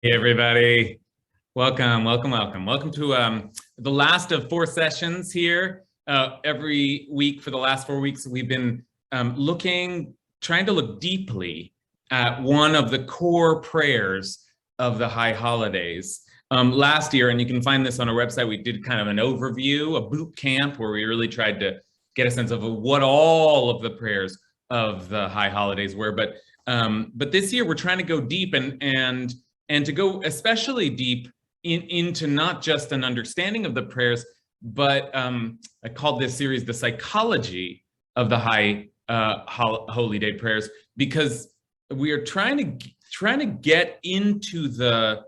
Hey everybody, welcome to the last of 4 sessions here. Every week for the last 4 weeks, we've been trying to look deeply at one of the core prayers of the High Holidays. Last year, and you can find this on our website, we did kind of an overview, a boot camp, where we really tried to get a sense of what all of the prayers of the High Holidays were. But this year, we're trying to go deep and to go especially deep into not just an understanding of the prayers, but I called this series the psychology of the High Holy Day prayers, because we are trying to get into the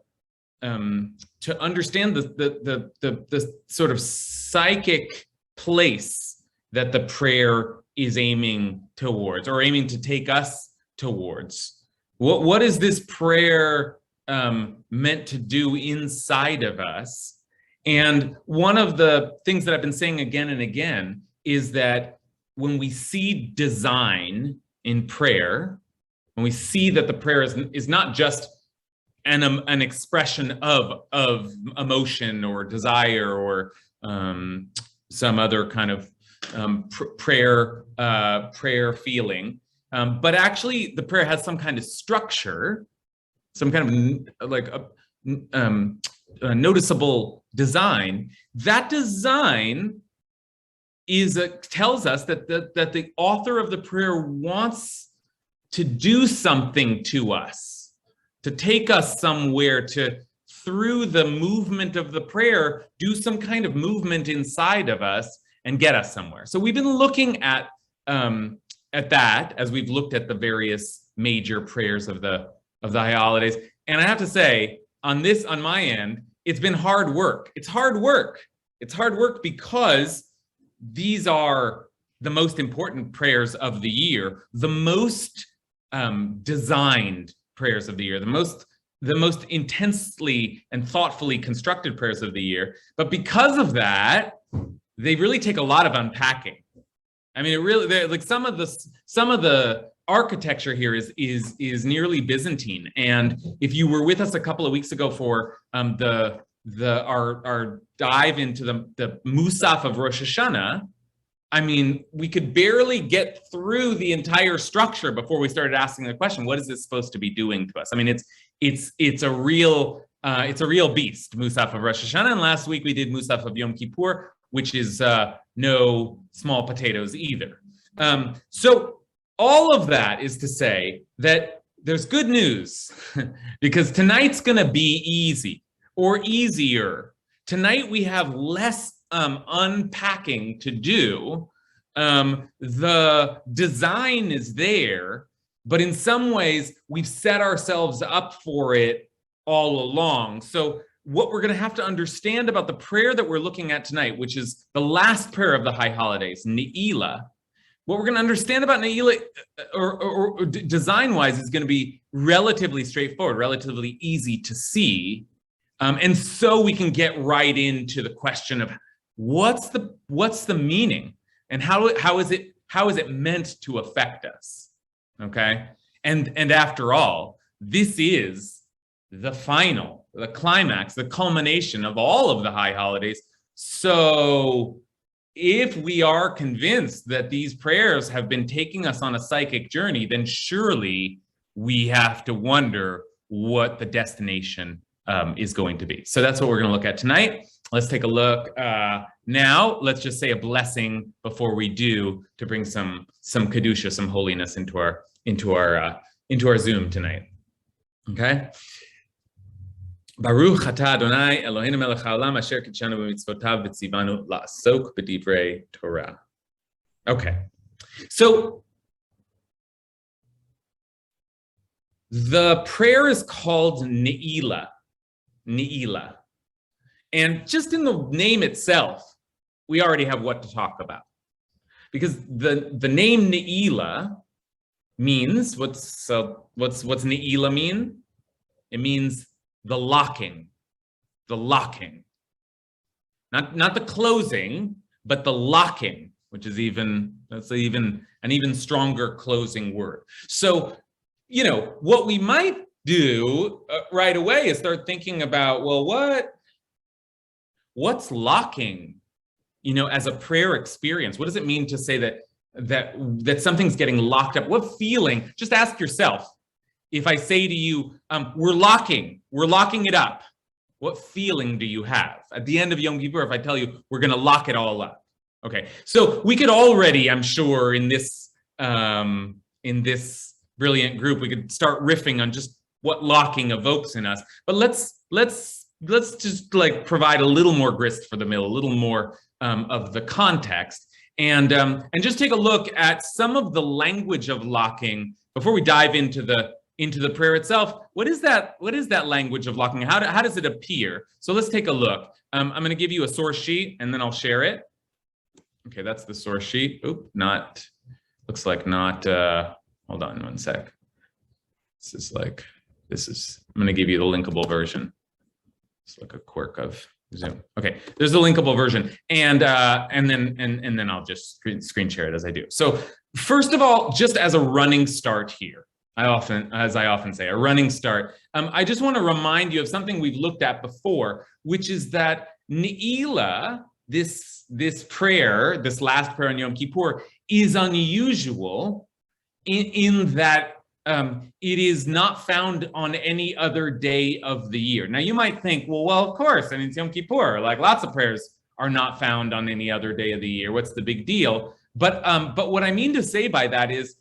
to understand the sort of psychic place that the prayer is aiming towards, or aiming to take us towards. What is this prayer meant to do inside of us? And one of the things that I've been saying again and again is that when we see design in prayer, when we see that the prayer is not just an expression of emotion or desire or some other kind of prayer feeling, but actually the prayer has some kind of structure, some kind of like a noticeable design. That design tells us that the author of the prayer wants to do something to us, to take us somewhere, to, through the movement of the prayer, do some kind of movement inside of us and get us somewhere. So we've been looking at that as we've looked at the various major prayers of the High Holidays. And I have to say, on my end, it's been hard work. It's hard work. It's hard work because these are the most important prayers of the year, the most designed prayers of the year, the most intensely and thoughtfully constructed prayers of the year. But because of that, they really take a lot of unpacking. I mean, it really, like some of the architecture here is nearly Byzantine. And if you were with us a couple of weeks ago for our dive into the Musaf of Rosh Hashanah, I mean, we could barely get through the entire structure before we started asking the question, what is this supposed to be doing to us? I mean, it's a real beast, Musaf of Rosh Hashanah. And last week we did Musaf of Yom Kippur, which is no small potatoes either. So all of that is to say that there's good news because tonight's going to be easy or easier. Tonight we have less unpacking to do. The design is there, but in some ways we've set ourselves up for it all along. So what we're going to have to understand about the prayer that we're looking at tonight, which is the last prayer of the High Holidays, Ne'ilah, what we're going to understand about Ne'ilah or design-wise is going to be relatively straightforward, relatively easy to see. And so we can get right into the question of what's the meaning and how is it meant to affect us? Okay. And after all, this is the climax, the culmination of all of the High Holidays. So if we are convinced that these prayers have been taking us on a psychic journey, then surely we have to wonder what the destination is going to be. So that's what we're going to look at tonight. Let's take a look now. Let's just say a blessing before we do, to bring some kedusha, some holiness into our Zoom tonight. Okay. Baruch atah Adonai Eloheinu melech haolam asher kidshanu b'mitzvotav v'tzivanu la'asok b'divrei Torah. Okay, so the prayer is called Ne'ilah. Ne'ilah. And just in the name itself, we already have what to talk about. Because the name Ne'ilah means, what's Ne'ilah mean? It means the locking. Not the closing, but the locking, which is that's an even stronger closing word. So, what we might do right away is start thinking about, well, what's locking, as a prayer experience? What does it mean to say that something's getting locked up? What feeling? Just ask yourself. If I say to you, we're locking it up, what feeling do you have? At the end of Yom Kippur, if I tell you we're going to lock it all up, okay. So we could already, I'm sure, in this brilliant group, we could start riffing on just what locking evokes in us. But let's just like provide a little more grist for the mill, a little more of the context, and just take a look at some of the language of locking before we dive into the prayer itself. What is that language of locking? How does it appear? So let's take a look. I'm going to give you a source sheet and then I'll share it. Okay, that's the source sheet. Oop, looks like not, hold on one sec. I'm going to give you the linkable version. It's like a quirk of Zoom. Okay, there's the linkable version, and then I'll just screen share it as I do. So first of all, just as a running start here, as I often say, a running start, I just want to remind you of something we've looked at before, which is that Ne'ilah, this prayer, this last prayer on Yom Kippur, is unusual in that it is not found on any other day of the year. Now you might think, well, of course, I mean, it's Yom Kippur, like lots of prayers are not found on any other day of the year. What's the big deal? But what I mean to say by that is,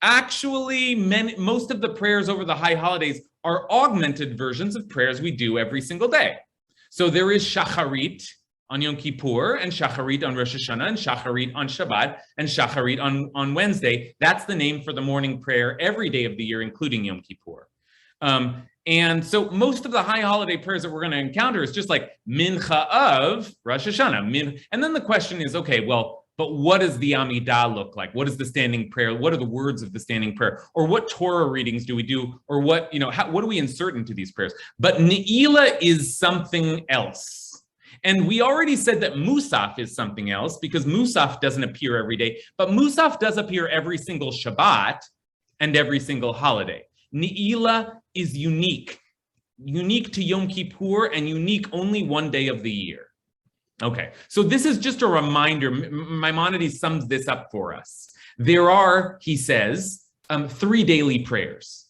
actually, most of the prayers over the high holidays are augmented versions of prayers we do every single day. So there is Shacharit on Yom Kippur, and Shacharit on Rosh Hashanah, and Shacharit on Shabbat, and Shacharit on Wednesday. That's the name for the morning prayer every day of the year, including Yom Kippur. And so most of the high holiday prayers that we're going to encounter is just like Mincha of Rosh Hashanah. And then the question is, okay, well, but what does the Amidah look like? What is the standing prayer? What are the words of the standing prayer? Or what Torah readings do we do? Or what do we insert into these prayers? But Ne'ilah is something else. And we already said that Musaf is something else because Musaf doesn't appear every day, but Musaf does appear every single Shabbat and every single holiday. Ne'ilah is unique to Yom Kippur and unique only one day of the year. Okay, so this is just a reminder. Maimonides sums this up for us. There are, he says, 3 daily prayers.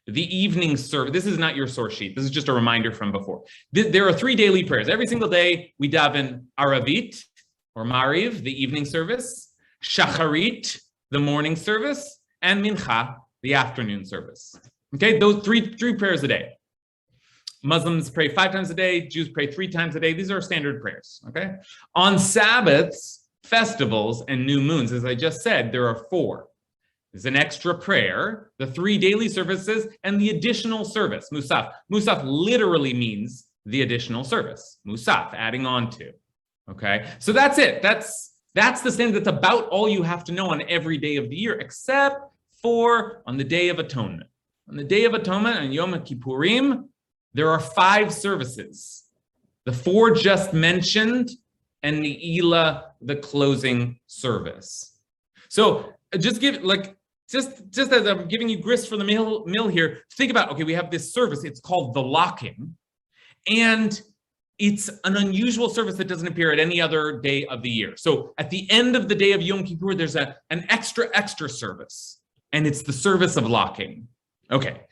The evening service, this is not your source sheet. This is just a reminder from before. There are 3 daily prayers. Every single day, we daven Aravit, or Mariv, the evening service, Shacharit, the morning service, and Mincha, the afternoon service. Okay, those three prayers a day. Muslims pray 5 times a day, Jews pray 3 times a day. These are standard prayers, okay? On Sabbaths, festivals, and new moons, as I just said, there are 4. There's an extra prayer, the 3 daily services, and the additional service, Musaf. Musaf literally means the additional service, Musaf, adding on to, okay? So that's it. That's the standard. That's about all you have to know on every day of the year, except for on the Day of Atonement. On the Day of Atonement, on Yom Kippurim, there are 5 services. The 4 just mentioned, and Ne'ilah, the closing service. So just as I'm giving you grist for the mill here, think about, okay, we have this service, it's called the locking, and it's an unusual service that doesn't appear at any other day of the year. So at the end of the day of Yom Kippur, there's an extra service, and it's the service of locking. Okay,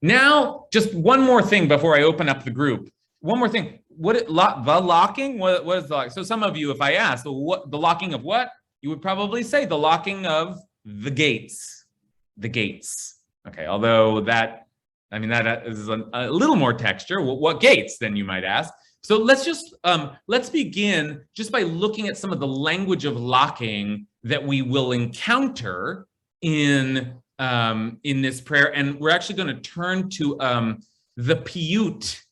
now just one more thing before I open up the group. One more thing, the locking, what is the locking? So some of you, if I asked, the locking of what? You would probably say the locking of the gates. The gates. Okay, although that is a little more texture. What gates, then you might ask? So let's begin just by looking at some of the language of locking that we will encounter in this prayer, and we're actually going to turn to the piyut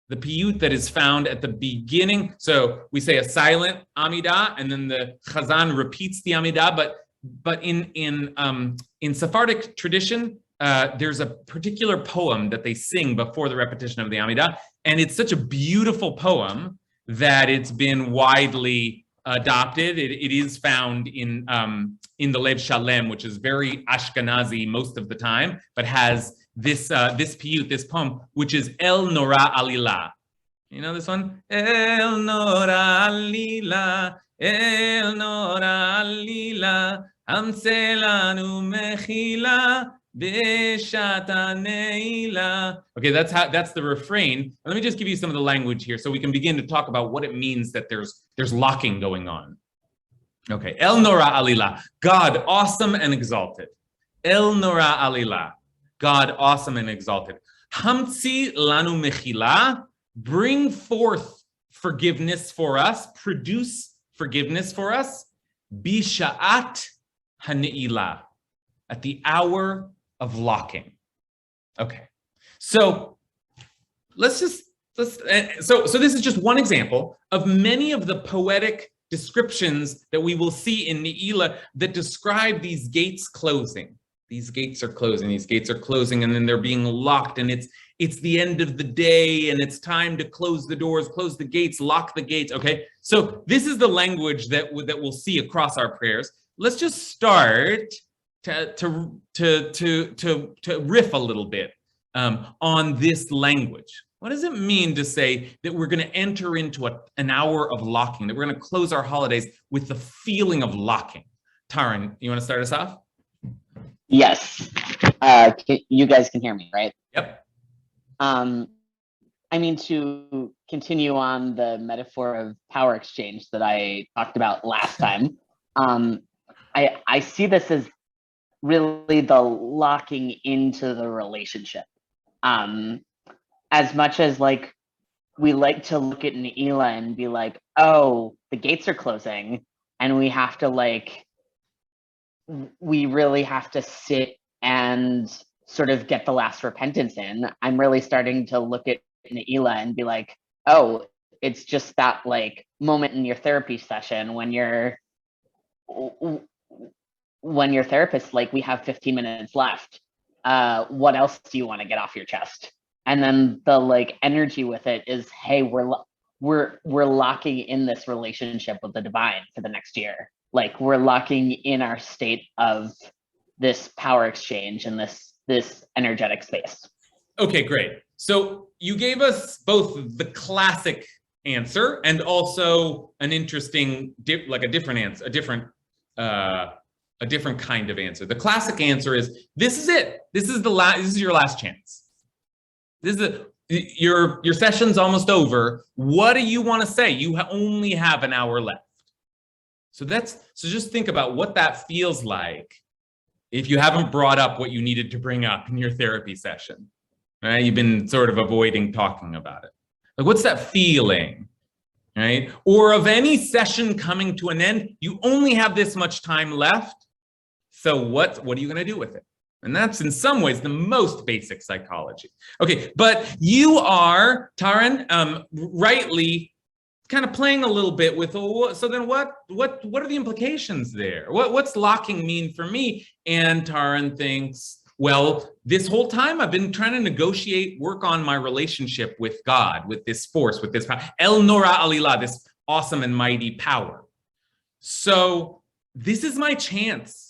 that is found at the beginning. So we say a silent Amidah, and then the Chazan repeats the Amidah, but in Sephardic tradition, there's a particular poem that they sing before the repetition of the Amidah, and it's such a beautiful poem that it's been widely adopted. It is found in the Lev Shalem, which is very Ashkenazi most of the time, but has this piyut, this poem, which is El Nora Alila. You know this one? El Nora Alila, El Nora Alila, Amselanu Mechila, Beshata Neila. Okay, that's the refrain. Let me just give you some of the language here so we can begin to talk about what it means that there's locking going on. Okay, El Nora Alila, God awesome and exalted. El Nora Alila, God awesome and exalted. Hamtzi lanu mechila, bring forth forgiveness for us, produce forgiveness for us. Bisha'at haneila, at the hour of locking. Okay, so so this is just one example of many of the poetic descriptions that we will see in Ne'ilah that describe these gates closing. These gates are closing, these gates are closing, and then they're being locked, and it's the end of the day, and it's time to close the doors, close the gates, lock the gates, okay? So this is the language that we'll see across our prayers. Let's just start to riff a little bit on this language. What does it mean to say that we're going to enter into an hour of locking, that we're going to close our holidays with the feeling of locking? Taran, you want to start us off? Yes. You guys can hear me, right? Yep. I mean, to continue on the metaphor of power exchange that I talked about last time, I see this as really the locking into the relationship. As much as like we like to look at Ne'ilah and be like, oh, the gates are closing, and we have to we really have to sit and sort of get the last repentance in. I'm really starting to look at Ne'ilah and be like, oh, it's just that like moment in your therapy session when your therapist like, we have 15 minutes left. What else do you want to get off your chest? And then the like energy with it is, hey, we're locking in this relationship with the divine for the next year. Like we're locking in our state of this power exchange and this energetic space. Okay, great. So you gave us both the classic answer and also an interesting, a different answer, a different kind of answer. The classic answer is, this is it. This is your last chance. Your session's almost over. What do you want to say? You only have an hour left. So just think about what that feels like if you haven't brought up what you needed to bring up in your therapy session. Right? You've been sort of avoiding talking about it. Like, what's that feeling? Right? Or of any session coming to an end, you only have this much time left. So what are you going to do with it? And that's in some ways the most basic psychology. Okay, but you are, Taran, rightly kind of playing a little bit with, so then what are the implications there? What's locking mean for me? And Taran thinks, well, this whole time I've been trying to negotiate, work on my relationship with God, with this force, with this power, El Nora Alila, this awesome and mighty power. So this is my chance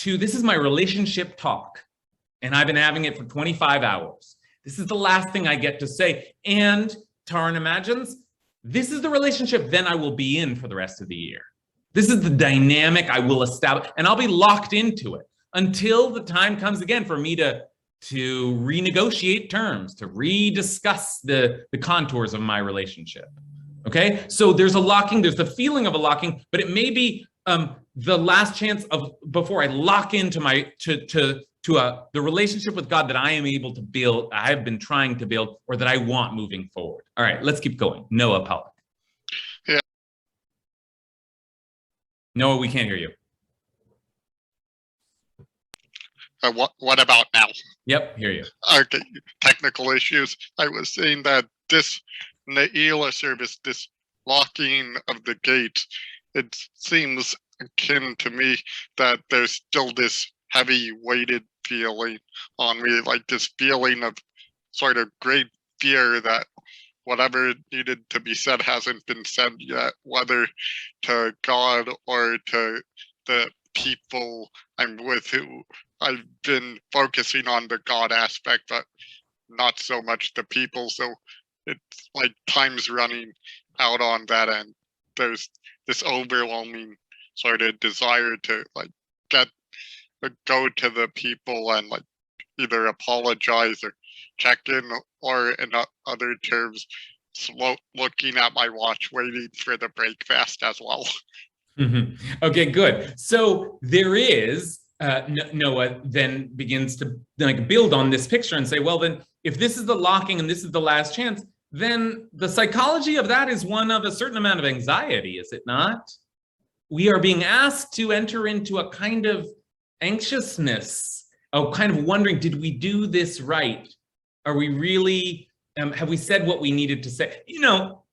this is my relationship talk. And I've been having it for 25 hours. This is the last thing I get to say. And Taran imagines, this is the relationship then I will be in for the rest of the year. This is the dynamic I will establish, and I'll be locked into it until the time comes again for me to renegotiate terms, to rediscuss the contours of my relationship. Okay, so there's a locking, there's the feeling of a locking, but it may be the last chance before I lock into the relationship with God that I am able to build, I have been trying to build, or that I want moving forward. All right, let's keep going. Noah Pollock. Yeah. Noah, we can't hear you. What about now? Yep, hear you. Okay, technical issues. I was saying that this Ne'ilah service, this locking of the gate, it seems akin to me that there's still this heavy weighted feeling on me, like this feeling of sort of great fear that whatever needed to be said hasn't been said yet, whether to God or to the people I'm with who I've been focusing on the God aspect, but not so much the people. So it's like time's running out on that end. There's this overwhelming sort of desire to like go to the people and like either apologize or check in, or in other terms, looking at my watch, waiting for the break fast as well. Okay, good. So there is, Noah then begins to like build on this picture and say, well, then if this is the locking and this is the last chance, then the psychology of that is one of a certain amount of anxiety, is it not? We are being asked to enter into a kind of anxiousness, a kind of wondering, did we do this right? Are we really, have we said what we needed to say? You know,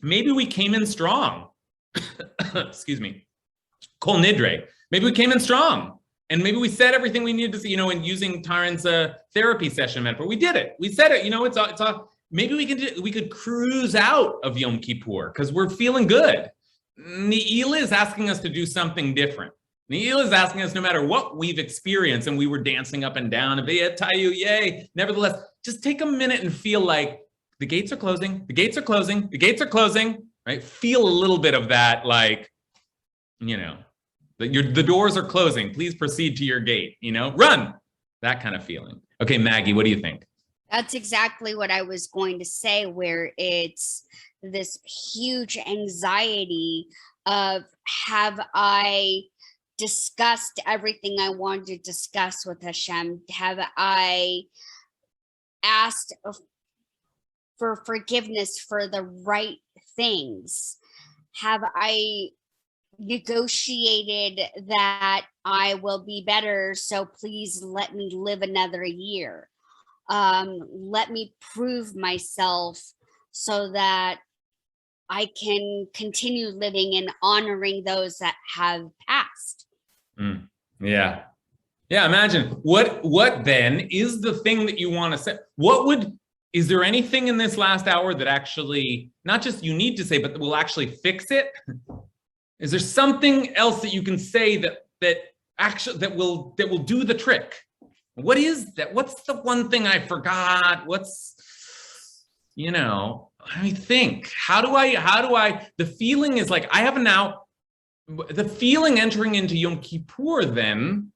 maybe we came in strong. Excuse me. Kol Nidre. Maybe we came in strong. And maybe we said everything we needed to say, you know, in using Taran's therapy session metaphor. We did it. We said it. You know, it's maybe we could cruise out of Yom Kippur because we're feeling good. Ne'ilah is asking us to do something different. Ne'ilah is asking us, no matter what we've experienced, and we were dancing up and down, yay, nevertheless, just take a minute and feel like the gates are closing, the gates are closing, the gates are closing, right? Feel a little bit of that, like, you know, the doors are closing, please proceed to your gate, you know, run, that kind of feeling. Okay, Maggie, what do you think? That's exactly what I was going to say, where it's this huge anxiety of, have I discussed everything I wanted to discuss with Hashem? Have I asked for forgiveness for the right things? Have I negotiated that I will be better, so please let me live another year? Let me prove myself so that I can continue living and honoring those that have passed. Yeah. Yeah, imagine what then is the thing that you want to say? Is there anything in this last hour that actually, not just you need to say, but that will actually fix it? Is there something else that you can say that will do the trick? What is that? What's the one thing I forgot? You know, let me think. How do I, the feeling is like, I have now, the feeling entering into Yom Kippur then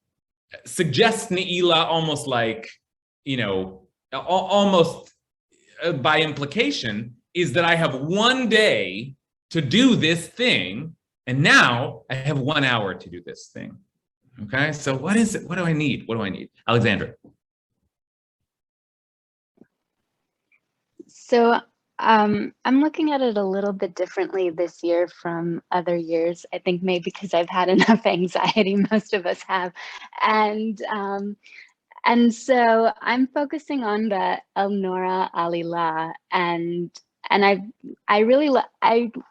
suggests Ne'ilah almost like, you know, almost by implication is that I have one day to do this thing. And now I have 1 hour to do this thing. Okay, so what is it? What do I need? What do I need? Alexandra. So I'm looking at it a little bit differently this year from other years. I think maybe because I've had enough anxiety, most of us have. And so I'm focusing on the El Nora Alila, and I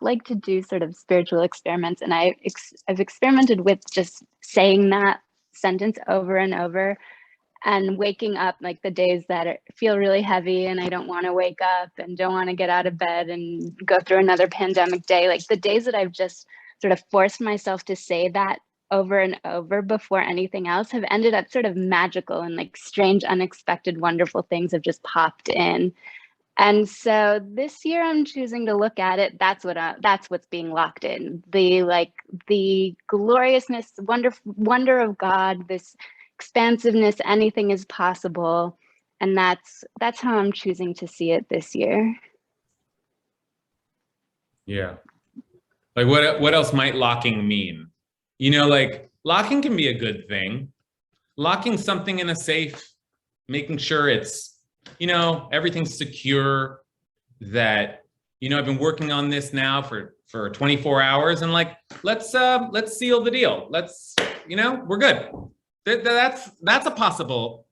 like to do sort of spiritual experiments, and I've experimented with just saying that sentence over and over, and waking up like the days that feel really heavy and I don't want to wake up and don't want to get out of bed and go through another pandemic day. Like the days that I've just sort of forced myself to say that over and over before anything else have ended up sort of magical, and like strange, unexpected, wonderful things have just popped in. And so this year I'm choosing to look at it. That's what's being locked in. The gloriousness, wonder of God, this expansiveness, anything is possible. And that's how I'm choosing to see it this year. Yeah. Like what else might locking mean? You know, like locking can be a good thing. Locking something in a safe, making sure it's, you know, everything's secure, that, you know, I've been working on this now for 24 hours and like, let's seal the deal. Let's, you know, we're good. That's a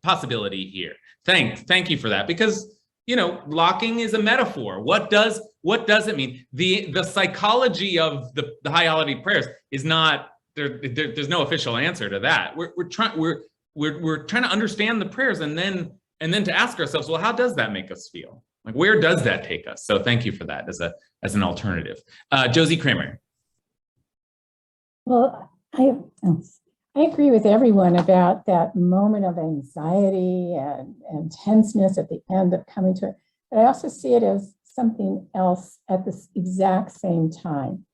possibility here. Thank you for that, because, you know, locking is a metaphor. What does it mean? The psychology of the high holiday prayers is not there. There's no official answer to that. We're trying to understand the prayers and then to ask ourselves, well, how does that make us feel? Like, where does that take us? So thank you for that as an alternative. Josie Kramer. Well, I agree with everyone about that moment of anxiety and tenseness at the end of coming to it. But I also see it as something else at this exact same time.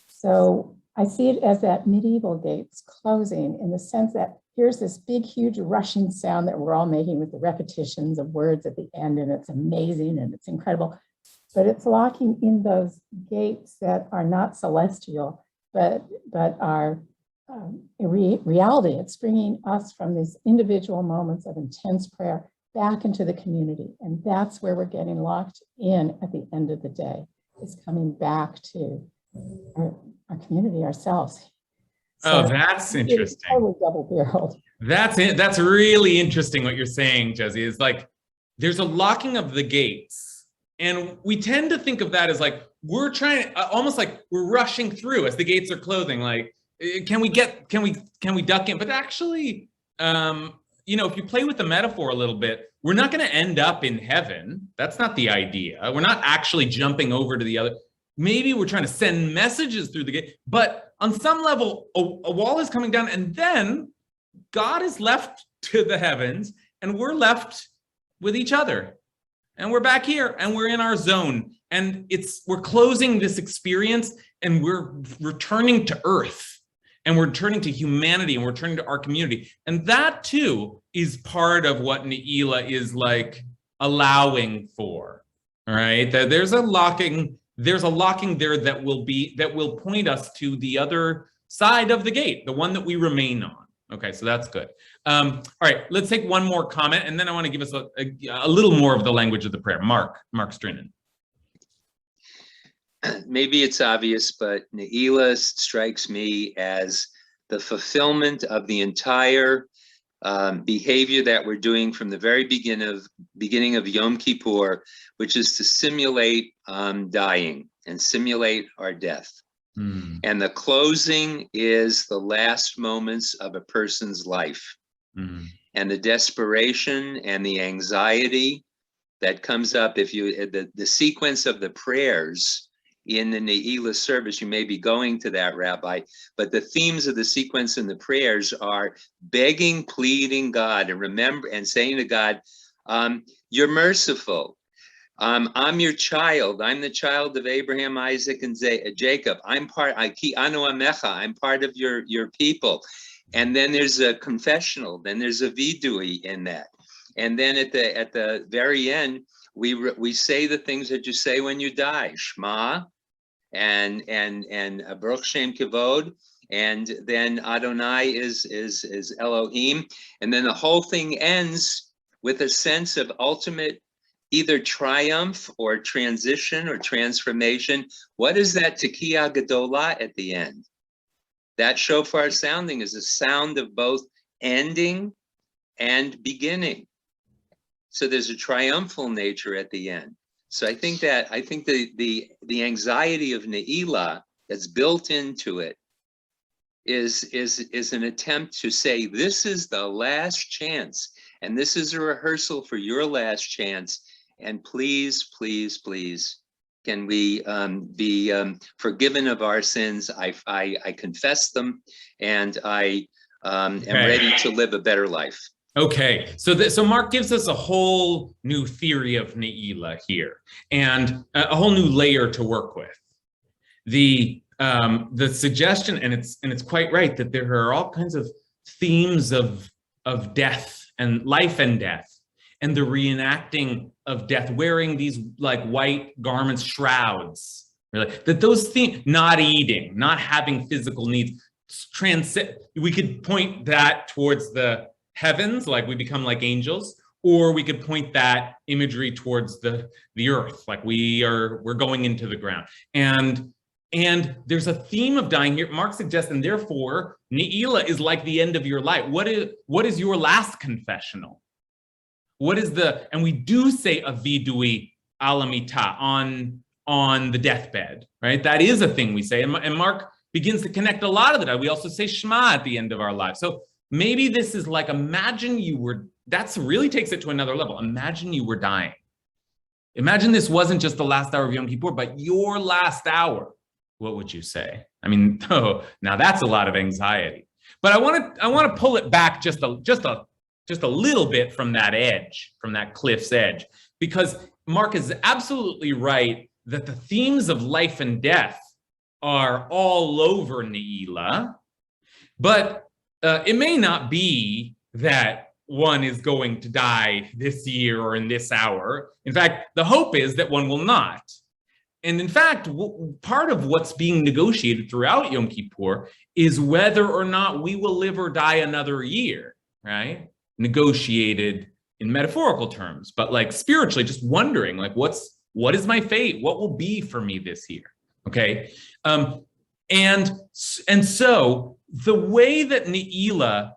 So I see it as that medieval gates closing, in the sense that here's this big, huge rushing sound that we're all making with the repetitions of words at the end, and it's amazing and it's incredible. But it's locking in those gates that are not celestial, but are reality. It's bringing us from these individual moments of intense prayer back into the community. And that's where we're getting locked in at the end of the day, is coming back to our community, ourselves. Oh, that's interesting. Totally double-barreled. That's it. That's really interesting what you're saying, Jesse. Is like there's a locking of the gates, and we tend to think of that as like we're trying, almost like we're rushing through as the gates are closing. Like, can we duck in? But actually, you know, if you play with the metaphor a little bit, we're not going to end up in heaven. That's not the idea. We're not actually jumping over to the other. Maybe we're trying to send messages through the gate, but on some level, a wall is coming down, and then God is left to the heavens, and we're left with each other. And we're back here, and we're in our zone. And we're closing this experience, and we're returning to earth, and we're returning to humanity, and we're returning to our community. And that too is part of what Ne'ilah is like allowing for. All right, that there's a locking there that will point us to the other side of the gate, the one that we remain on. Okay, so that's good. All right, let's take one more comment, and then I want to give us a little more of the language of the prayer. Mark Strinnen. Maybe it's obvious, but Ne'ilah strikes me as the fulfillment of the entire behavior that we're doing from the very beginning of Yom Kippur, which is to simulate dying and simulate our death. And the closing is the last moments of a person's life. And the desperation and the anxiety that comes up, if you, the sequence of the prayers in the Ne'ilah service, you may be going to that, Rabbi, but the themes of the sequence in the prayers are begging, pleading God, and remember, and saying to God, you're merciful. I'm your child. I'm the child of Abraham, Isaac, and Jacob. I'm part of your people. And then there's a confessional. Then there's a vidui in that. And then at the very end, we say the things that you say when you die, Shema, and Baruch Shem Kavod, and then Adonai is Elohim, and then the whole thing ends with a sense of ultimate either triumph or transition or transformation. What is that Tekiah Gedolah at the end? That shofar sounding is a sound of both ending and beginning. So there's a triumphal nature at the end. So I think the anxiety of Ne'ilah that's built into it is an attempt to say, this is the last chance, and this is a rehearsal for your last chance. And please, please, please, can we be forgiven of our sins? I confess them, and I am ready to live a better life. Okay, so Mark gives us a whole new theory of Ne'ilah here, and a whole new layer to work with. The suggestion, and it's quite right, that there are all kinds of themes of death and life and death, and the reenacting of death, wearing these like white garments, shrouds, really, that those themes, not eating, not having physical needs, transcend. We could point that towards the heavens, like we become like angels, or we could point that imagery towards the earth, like we're going into the ground. And there's a theme of dying here. Mark suggests, and therefore Ne'ilah is like the end of your life. What is your last confessional? What is and we do say a vidui alamita on the deathbed, right? That is a thing we say. And Mark begins to connect a lot of that. We also say Shema at the end of our lives. So maybe this is like, imagine that's really takes it to another level. Imagine you were dying. Imagine this wasn't just the last hour of Yom Kippur, but your last hour. What would you say? I mean, now that's a lot of anxiety. But I want to pull it back just a little bit from that edge, from that cliff's edge, because Mark is absolutely right that the themes of life and death are all over Ne'ilah, but it may not be that one is going to die this year or in this hour. In fact, the hope is that one will not. And in fact, part of what's being negotiated throughout Yom Kippur is whether or not we will live or die another year, right? Negotiated in metaphorical terms, but like spiritually, just wondering, like, what is my fate? What will be for me this year? Okay. And so the way that Ne'ilah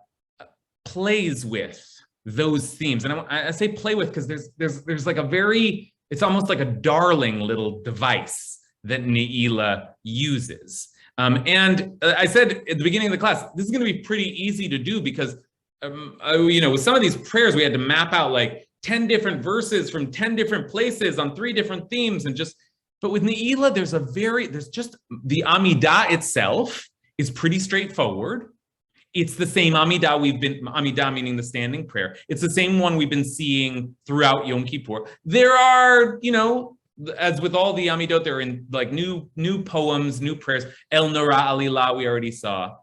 plays with those themes, and I say play with because there's like it's almost like a darling little device that Ne'ilah uses. And I said at the beginning of the class, this is going to be pretty easy to do because, with some of these prayers, we had to map out like 10 different verses from 10 different places on 3 different themes, but with Ne'ilah, there's just the Amidah itself is pretty straightforward. It's the same Amidah Amidah meaning the standing prayer. It's the same one we've been seeing throughout Yom Kippur. There are, as with all the Amidot, they're in like new poems, new prayers. El Nora Alila, we already saw.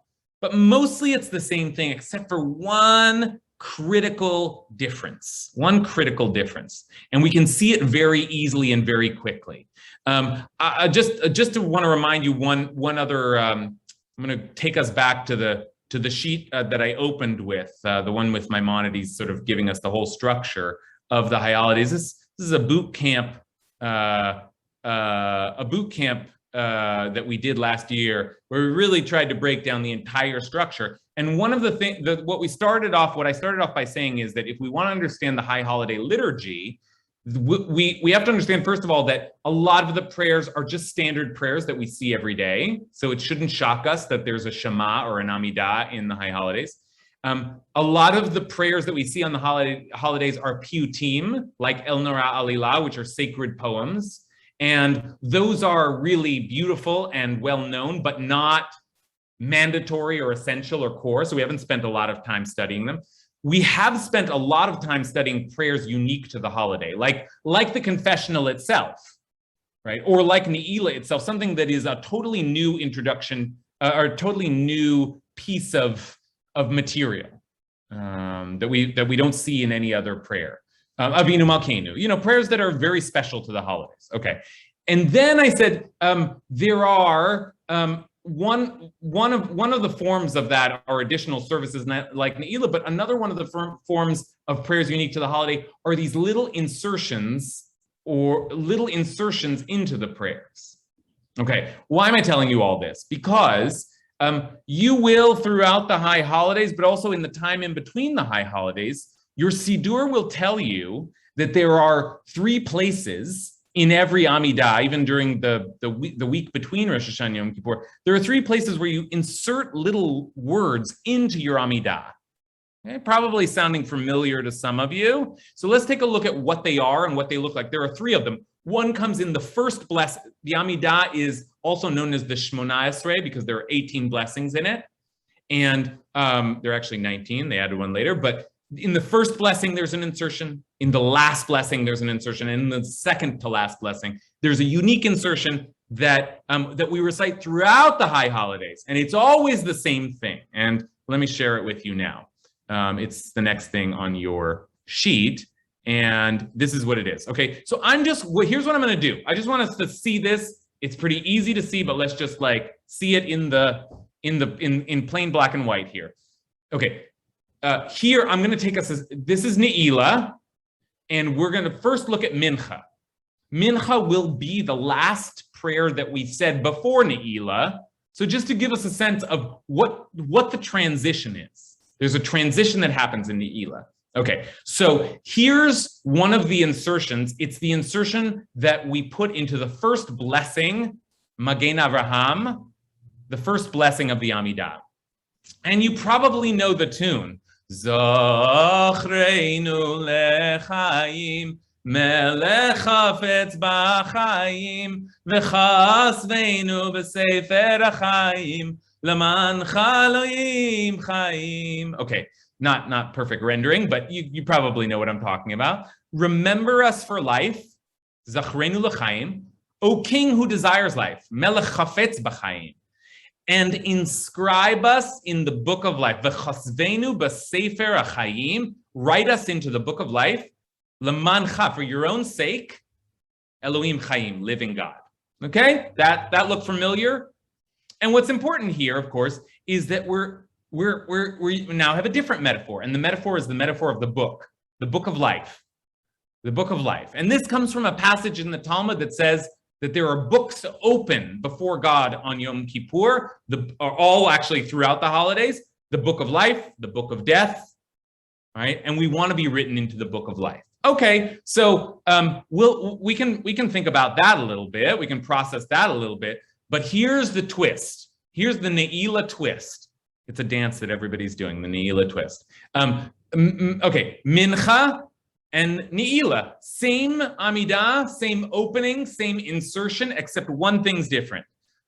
But mostly it's the same thing, except for one critical difference. And we can see it very easily and very quickly. I just to want to remind you one other, I'm going to take us back to the sheet that I opened with, the one with Maimonides sort of giving us the whole structure of the high holidays. This is a boot camp that we did last year, where we really tried to break down the entire structure. And one of the things, what I started off by saying is that if we want to understand the high holiday liturgy, we have to understand, first of all, that a lot of the prayers are just standard prayers that we see every day. So it shouldn't shock us that there's a Shema or an Amidah in the high holidays. A lot of the prayers that we see on the holidays are piyutim, like El Nora Alila, which are sacred poems. And those are really beautiful and well-known, but not mandatory or essential or core. So we haven't spent a lot of time studying them. We have spent a lot of time studying prayers unique to the holiday, like the confessional itself, right? Or like Ne'ilah itself, something that is a totally new introduction or a totally new piece of material that we don't see in any other prayer. Avinu Malkeinu, prayers that are very special to the holidays. Okay, and then I said there are one of the forms of that are additional services like Ne'ilah, but another one of the forms of prayers unique to the holiday are these little insertions into the prayers. Okay, why am I telling you all this? Because you will throughout the high holidays, but also in the time in between the high holidays, your Siddur will tell you that there are 3 places in every Amidah, even during the week between Rosh Hashanah and Yom Kippur, there are 3 places where you insert little words into your Amidah. Okay, probably sounding familiar to some of you. So let's take a look at what they are and what they look like. There are 3 of them. One comes in the first blessing. The Amidah is also known as the Shmona Esrei because there are 18 blessings in it. And there are actually 19, they added one later, but in the first blessing, there's an insertion. In the last blessing, there's an insertion. And in the second to last blessing, there's a unique insertion that we recite throughout the high holidays. And it's always the same thing. And let me share it with you now. It's the next thing on your sheet. And this is what it is. Okay, so here's what I'm going to do. I just want us to see this. It's pretty easy to see, but let's just like see it in plain black and white here. Okay. Here, I'm going to take us, this is Ne'ilah, and we're going to first look at Mincha. Mincha will be the last prayer that we said before Ne'ilah. So just to give us a sense of what the transition is. There's a transition that happens in Ne'ilah. Okay, so here's one of the insertions. It's the insertion that we put into the first blessing, Magen Avraham, the first blessing of the Amidah. And you probably know the tune. Zochreinu lechaim, melech hafetz b'chaim, v'chasveinu b'sefer ha'chaim, Lemancha Elohim chaim. Okay, not perfect rendering, but you probably know what I'm talking about. Remember us for life, Zachrenu l'chaim, O King who desires life, Melech chafetz b'chaim, and inscribe us in the book of life. V'chasvenu b'sefer ha'chaim, write us into the book of life, Lemancha, for your own sake, Elohim chaim, living God. Okay, that look familiar? And what's important here, of course, is that we now have a different metaphor, and the metaphor is the metaphor of the book of life, the book of life. And this comes from a passage in the Talmud that says that there are books open before God on Yom Kippur, all actually throughout the holidays, the book of life, the book of death, right? And we want to be written into the book of life. Okay, so we can think about that a little bit. We can process that a little bit. But here's the twist. Here's the Ne'ilah twist. It's a dance that everybody's doing, the Ne'ilah twist. Okay, Mincha and Ne'ilah, same Amidah, same opening, same insertion, except one thing's different.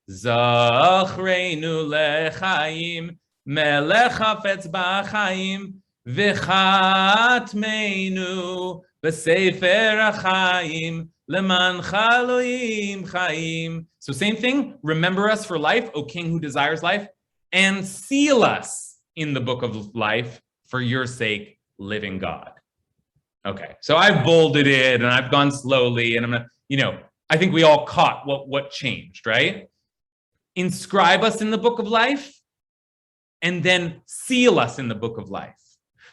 Zachrenu lechaim, melech hafetz b'chaim, v'chatmeinu b'sefer ha'chaim, lemancha Elohim chaim. So same thing, remember us for life, O King who desires life, and seal us in the book of life for your sake, living God. Okay, so I've bolded it and I've gone slowly, and I'm gonna, I think we all caught what changed, right? Inscribe us in the book of life, and then seal us in the book of life.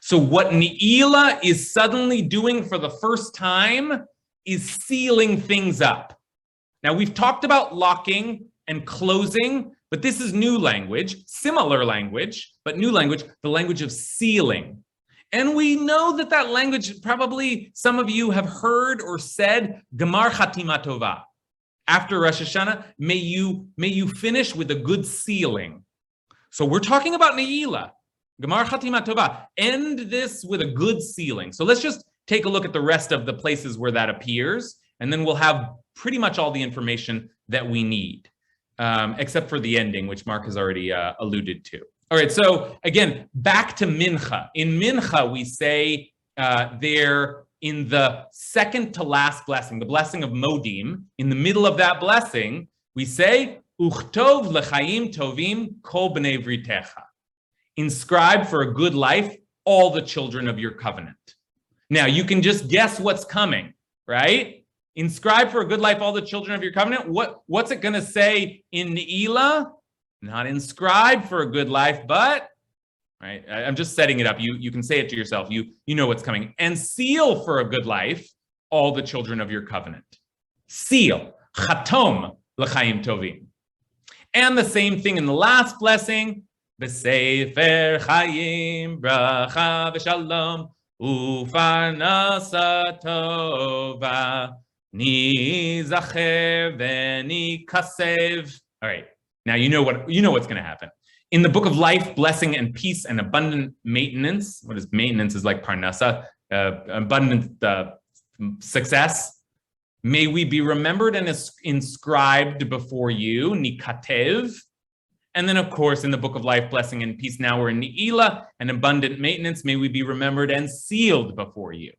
So what Ne'ilah is suddenly doing for the first time is sealing things up. Now, we've talked about locking and closing, but this is new language, similar language, but new language, the language of sealing. And we know that language, probably some of you have heard or said, Gemar Chatima Tova. After Rosh Hashanah, may you finish with a good sealing. So we're talking about Ne'ilah. Gemar Chatima Tova. End this with a good sealing. So let's just take a look at the rest of the places where that appears, and then we'll have pretty much all the information that we need, except for the ending, which Mark has already alluded to. All right, so again, back to Mincha. In Mincha, we say there in the second to last blessing, the blessing of Modim, in the middle of that blessing, we say, Uchtov lechaim tovim kol b'nei vritecha. Inscribe for a good life all the children of your covenant. Now, you can just guess what's coming, right? Inscribe for a good life all the children of your covenant. What's it going to say in Ne'ilah? Not inscribe for a good life, but, right? I'm just setting it up. You can say it to yourself. You know what's coming. And seal for a good life all the children of your covenant. Seal. Chatom l'chaim tovim. And the same thing in the last blessing. B'sefer chayim bracha v'shalom ufarnasa tova nizacher v'nikasev. All right. Now you know what's going to happen. In the book of life, blessing and peace and abundant maintenance. What is maintenance? Is like parnasa, abundant success. May we be remembered and inscribed before you, nikatev. And then, of course, in the book of life, blessing and peace, now we're in Ne'ilah and abundant maintenance. May we be remembered and sealed before you.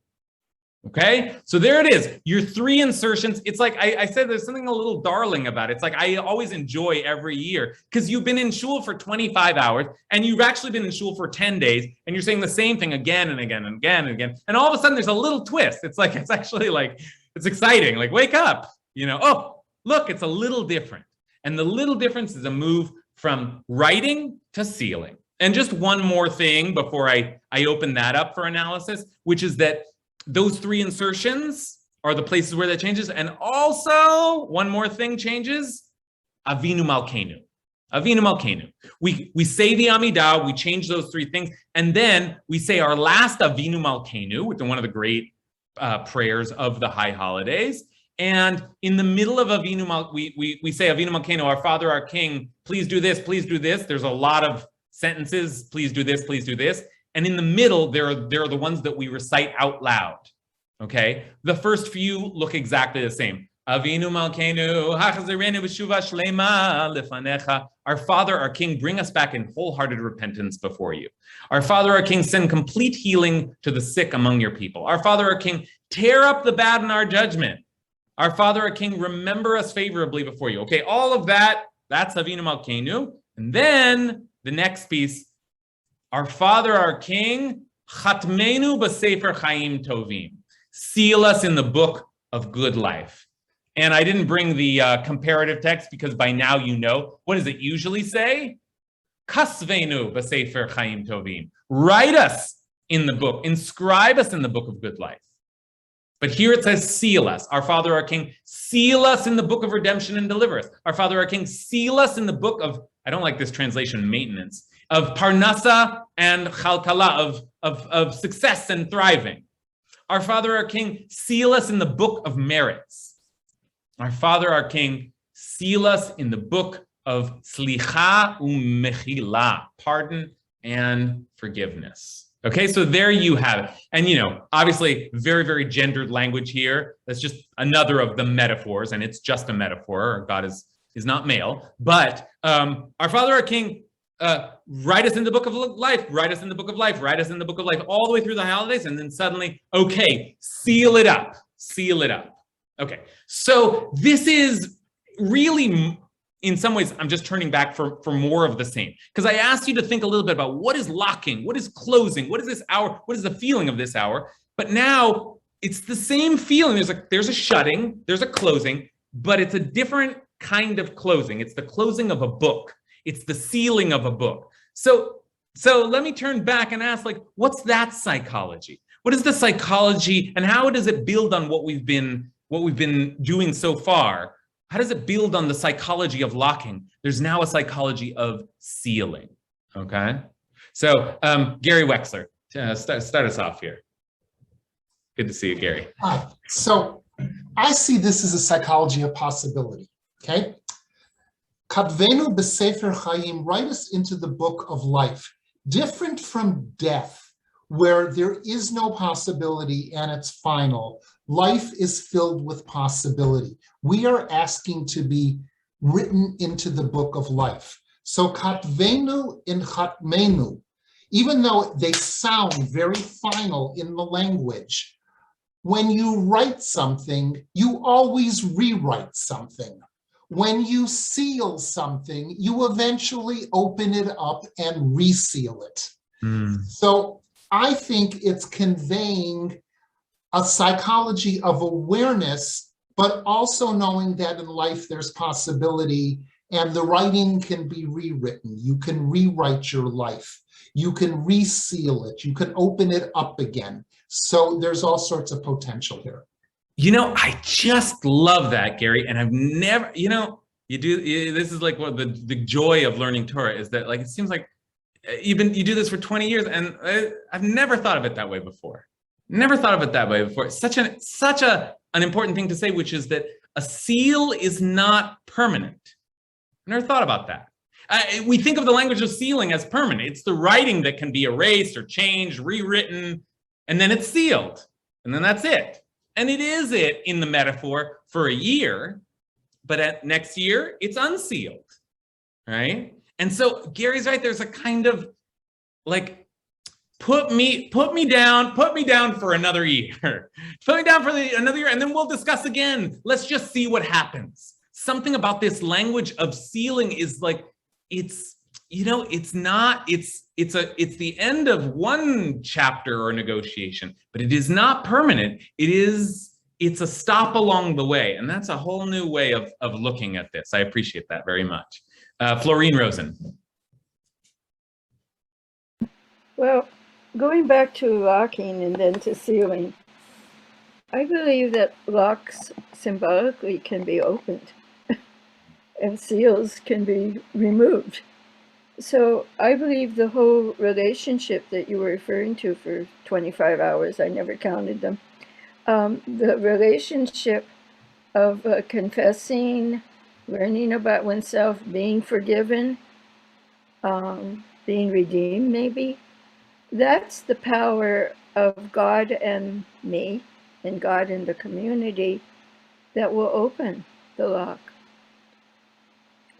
Okay, so there it is. Your three insertions. It's like I said, there's something a little darling about it. It's like I always enjoy every year because you've been in shul for 25 hours and you've actually been in shul for 10 days and you're saying the same thing again and again and again and again. And all of a sudden there's a little twist. It's like, it's actually like, it's exciting. Like, wake up, oh, look, it's a little different. And the little difference is a move from writing to sealing. And just one more thing before I open that up for analysis, which is that those three insertions are the places where that changes. And also, one more thing changes, Avinu Malkeinu. Avinu Malkeinu. We say the Amidah, we change those three things, and then we say our last Avinu Malkeinu, which is one of the great prayers of the high holidays. And in the middle of Avinu Malkeinu, we say Avinu Malkeinu, our Father, our King, please do this, please do this. There's a lot of sentences, please do this, please do this. And in the middle, there are the ones that we recite out loud, okay? The first few look exactly the same. Avinu Malkeinu, Hachazirenu b'shuva shlema lefanecha. Our Father, our King, bring us back in wholehearted repentance before you. Our Father, our King, send complete healing to the sick among your people. Our Father, our King, tear up the bad in our judgment. Our Father, our King, remember us favorably before you. Okay, all of that, that's Avinu Malkeinu. And then the next piece, our Father, our King, Chatmenu b'sefer Chaim Tovim. Seal us in the book of good life. And I didn't bring the comparative text because by now you know. What does it usually say? Kasvenu b'sefer Chaim Tovim. Write us in the book, inscribe us in the book of good life. But here it says, seal us. Our Father, our King, seal us in the book of redemption and deliver us. Our Father, our King, seal us in the book of, I don't like this translation, maintenance, of parnasa and chalkala, of success and thriving. Our Father, our King, seal us in the book of merits. Our Father, our King, seal us in the book of slicha u'mechila, pardon and forgiveness. Okay, so there you have it. And, you know, obviously very, very gendered language here. That's just another of the metaphors, and it's just a metaphor. God is not male. But our Father, our King, write us in the book of life, write us in the book of life, write us in the book of life, all the way through the holidays, and then suddenly, okay, seal it up, seal it up. Okay, so this is really, in some ways, I'm just turning back for more of the same. Because I asked you to think a little bit about what is locking, what is closing, what is this hour, what is the feeling of this hour? But now it's the same feeling. There's a shutting, there's a closing, but it's a different kind of closing. It's the closing of a book. It's the sealing of a book. So let me turn back and ask, like, what's that psychology? What is the psychology, and how does it build on what we've been doing so far? How does it build on the psychology of locking? There's now a psychology of sealing, okay? So Gary Wexler, start us off here. Good to see you, Gary. Hi. So I see this as a psychology of possibility, okay? Katvenu b'sefer Chaim, write us into the book of life, different from death, where there is no possibility and it's final. Life is filled with possibility. We are asking to be written into the book of life. So Katvenu in Chatmenu, even though they sound very final in the language, when you write something, you always rewrite something. When you seal something, you eventually open it up and reseal it. So I think it's conveying a psychology of awareness, but also knowing that in life there's possibility and the writing can be rewritten. You can rewrite your life. You can reseal it. You can open it up again. So there's all sorts of potential here. You know, I just love that, Gary. And I've never, you know, this is like what the joy of learning Torah is, that like, it seems like you do this for 20 years and I've never thought of it that way before. Never thought of it that way before. It's such an important thing to say, which is that a seal is not permanent. I never thought about that. We think of the language of sealing as permanent. It's the writing that can be erased or changed, rewritten, and then it's sealed. And then that's it. And it is it in the metaphor for a year, but next year it's unsealed, right? And so Gary's right. There's a kind of like, put me down for another year. Put me down for another year, and then we'll discuss again. Let's just see what happens. Something about this language of sealing is like, it's the end of one chapter or negotiation, but it is not permanent. It's a stop along the way. And that's a whole new way of looking at this. I appreciate that very much. Florine Rosen. Well, going back to locking and then to sealing, I believe that locks symbolically can be opened and seals can be removed. So I believe the whole relationship that you were referring to for 25 hours, I never counted them, the relationship of confessing, learning about oneself, being forgiven, being redeemed maybe, that's the power of God and me, and God and the community, that will open the lock.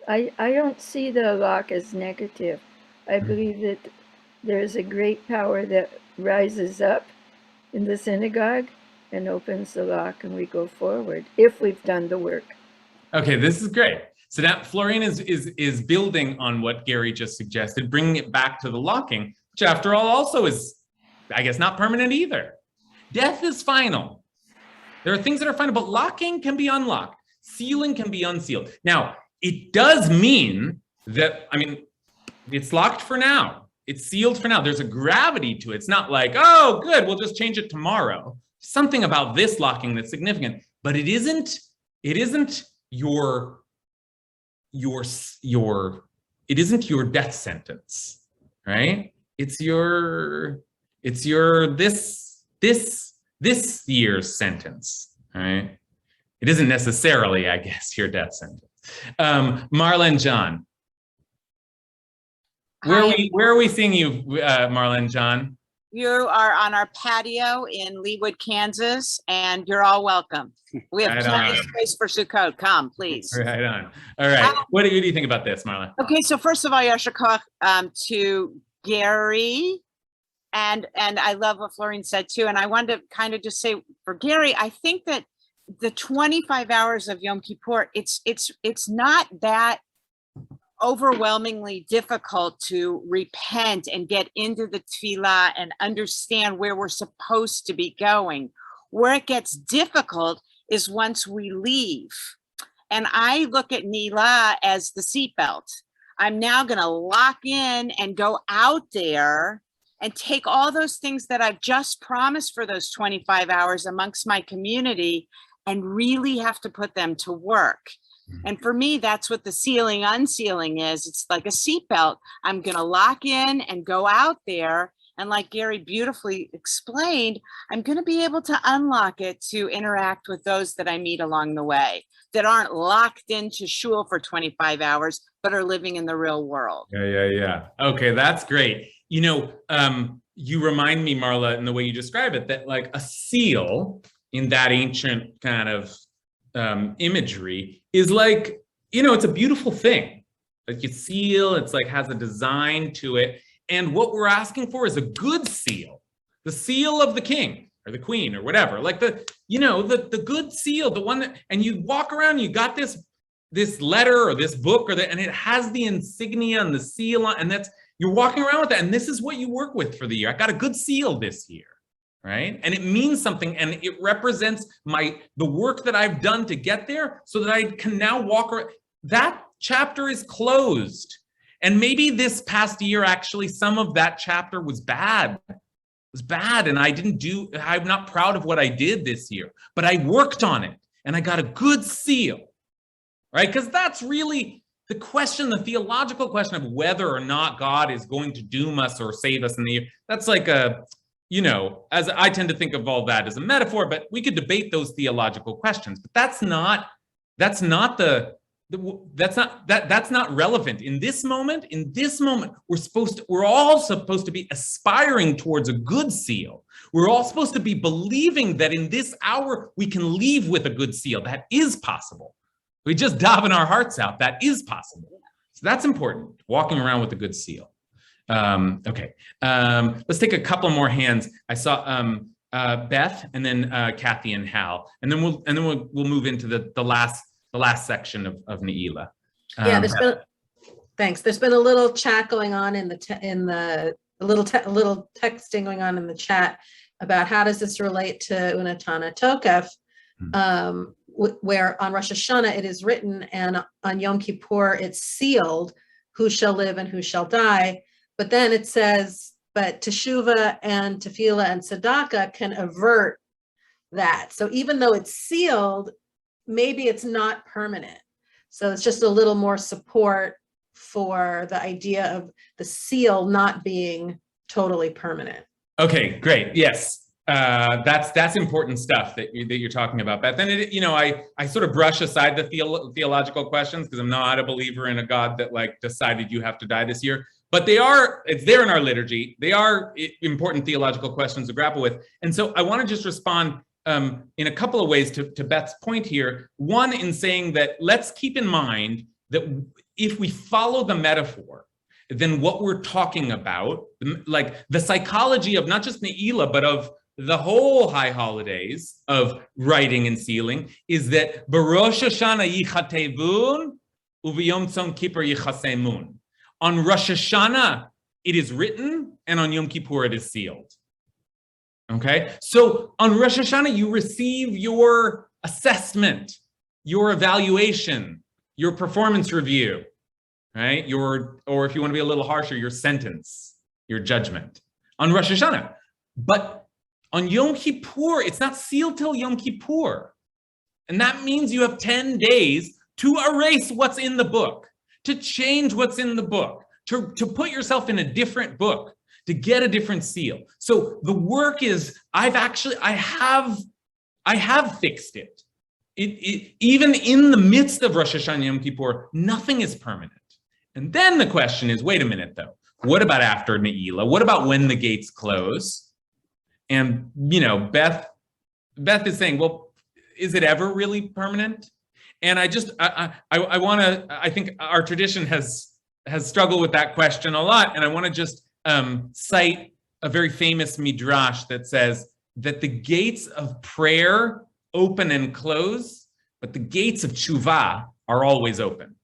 I don't see the lock as negative. I believe that there's a great power that rises up in the synagogue and opens the lock, and we go forward if we've done the work. Okay, this is great. So now Florian is building on what Gary just suggested, bringing it back to the locking, which after all also is, I guess, not permanent either. Death is final. There are things that are final, but locking can be unlocked. Sealing can be unsealed. Now, it does mean that, I mean, it's locked for now. It's sealed for now. There's a gravity to it. It's not like, oh, good, we'll just change it tomorrow. Something about this locking that's significant, but it isn't your death sentence, right? It's your this year's sentence, right? It isn't necessarily, I guess, your death sentence. Marla and John. Where are we seeing you, Marla and John? You are on our patio in Leawood, Kansas, and you're all welcome. We have plenty of space for Sukkot. Come, please. Right on. All right. What do you think about this, Marla? Okay, so first of all, Yasher Koch to Gary, and I love what Florian said too. And I wanted to kind of just say for Gary, I think that the 25 hours of Yom Kippur, it's not that overwhelmingly difficult to repent and get into the tefillah and understand where we're supposed to be going. Where it gets difficult is once we leave. And I look at Nila as the seatbelt. I'm now going to lock in and go out there and take all those things that I've just promised for those 25 hours amongst my community and really have to put them to work. And for me, that's what the sealing, unsealing is. It's like a seatbelt. I'm going to lock in and go out there. And like Gary beautifully explained, I'm going to be able to unlock it to interact with those that I meet along the way that aren't locked into shul for 25 hours, but are living in the real world. Yeah. Okay, that's great. You know, you remind me, Marla, in the way you describe it, that like a seal in that ancient kind of imagery is like, you know, it's a beautiful thing. Like you seal, it's like has a design to it. And what we're asking for is a good seal, the seal of the king or the queen or whatever, like the, you know, the good seal, the one that, and you walk around, you got this letter or this book or that, and it has the insignia and the seal on, and that's, you're walking around with that. And this is what you work with for the year. I got a good seal this year. Right? And it means something, and it represents the work that I've done to get there so that I can now walk around. That chapter is closed. And maybe this past year, actually, some of that chapter was bad. It was bad, and I'm not proud of what I did this year, but I worked on it, and I got a good seal, right? Because that's really the question, the theological question of whether or not God is going to doom us or save us in the year. That's like a, you know, as I tend to think of all that as a metaphor, but we could debate those theological questions. But that's not relevant in this moment. In this moment, we're all supposed to be aspiring towards a good seal. We're all supposed to be believing that in this hour we can leave with a good seal. That is possible. We just daven our hearts out. That is possible. So that's important. Walking around with a good seal. Okay, let's take a couple more hands. I saw Beth, and then Kathy and Hal, and then we'll move into the last section of Ne'ilah. Yeah, thanks. There's been a little chat going on in the little texting going on in the chat about how does this relate to Unatana Tokef, where on Rosh Hashanah it is written, and on Yom Kippur it's sealed, who shall live and who shall die. But then it says, but Teshuvah and Tefillah and Tzedakah can avert that. So even though it's sealed, maybe it's not permanent. So it's just a little more support for the idea of the seal not being totally permanent. Okay, great. Yes. That's important stuff that you're talking about, Beth. And you know, I sort of brush aside the theological questions because I'm not a believer in a God that like decided you have to die this year. But it's there in our liturgy. They are important theological questions to grapple with. And so I want to just respond in a couple of ways to Beth's point here. One, in saying that let's keep in mind that if we follow the metaphor, then what we're talking about, like the psychology of not just Ne'ilah, but of the whole high holidays of writing and sealing, is that B'Rosh Hashanah yichatevun u'v'Yom Tzom Kippur yichasemun. On Rosh Hashanah, it is written, and on Yom Kippur, it is sealed. Okay, so on Rosh Hashanah, you receive your assessment, your evaluation, your performance review, right? Or if you want to be a little harsher, your sentence, your judgment on Rosh Hashanah. But on Yom Kippur, it's not sealed till Yom Kippur. And that means you have 10 days to erase what's in the book, to change what's in the book, to put yourself in a different book, to get a different seal. So the work is, I have fixed it. Even in the midst of Rosh Hashanah Yom Kippur, nothing is permanent. And then the question is, wait a minute though, what about after Ne'ilah? What about when the gates close? And Beth is saying, well, is it ever really permanent? And I think our tradition has struggled with that question a lot. And I want to just cite a very famous midrash that says that the gates of prayer open and close, but the gates of tshuva are always open.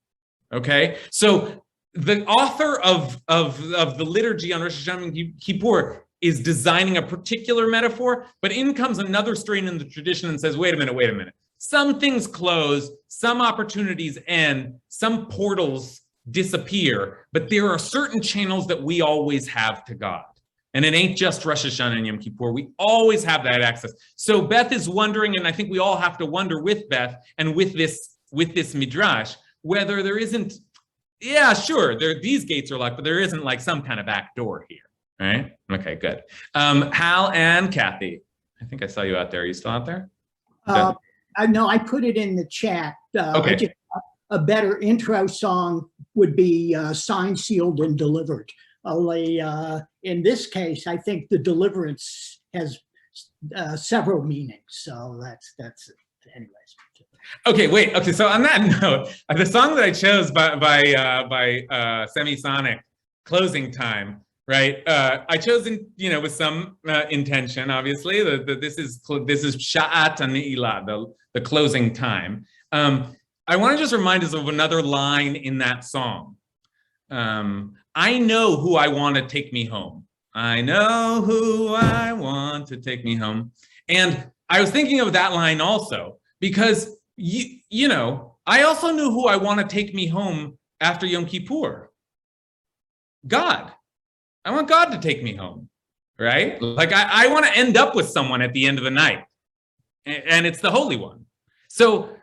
Okay, so the author of the liturgy on Rosh Hashanah Yom Kippur is designing a particular metaphor, but in comes another strain in the tradition and says, wait a minute. Some things close, some opportunities end, some portals disappear, but there are certain channels that we always have to God. And it ain't just Rosh Hashanah and Yom Kippur. We always have that access. So Beth is wondering, and I think we all have to wonder with Beth and with this midrash, whether there isn't, yeah, sure, these gates are locked, but there isn't like some kind of back door here, right? Okay, good. Hal and Kathy, I think I saw you out there. Are you still out there? No, I put it in the chat. Okay. A better intro song would be Signed, Sealed, and Delivered. Only in this case, I think the deliverance has several meanings. So that's it. Anyways. Okay, wait. Okay, so on that note, the song that I chose by Semisonic, Closing Time, right? I chose with some intention, obviously. This is Sha'at Ne'ilah, the closing time. I want to just remind us of another line in that song. I know who I want to take me home. I know who I want to take me home. And I was thinking of that line also because, I also knew who I want to take me home after Yom Kippur. God. I want God to take me home, right? Like I want to end up with someone at the end of the night, and it's the Holy One. So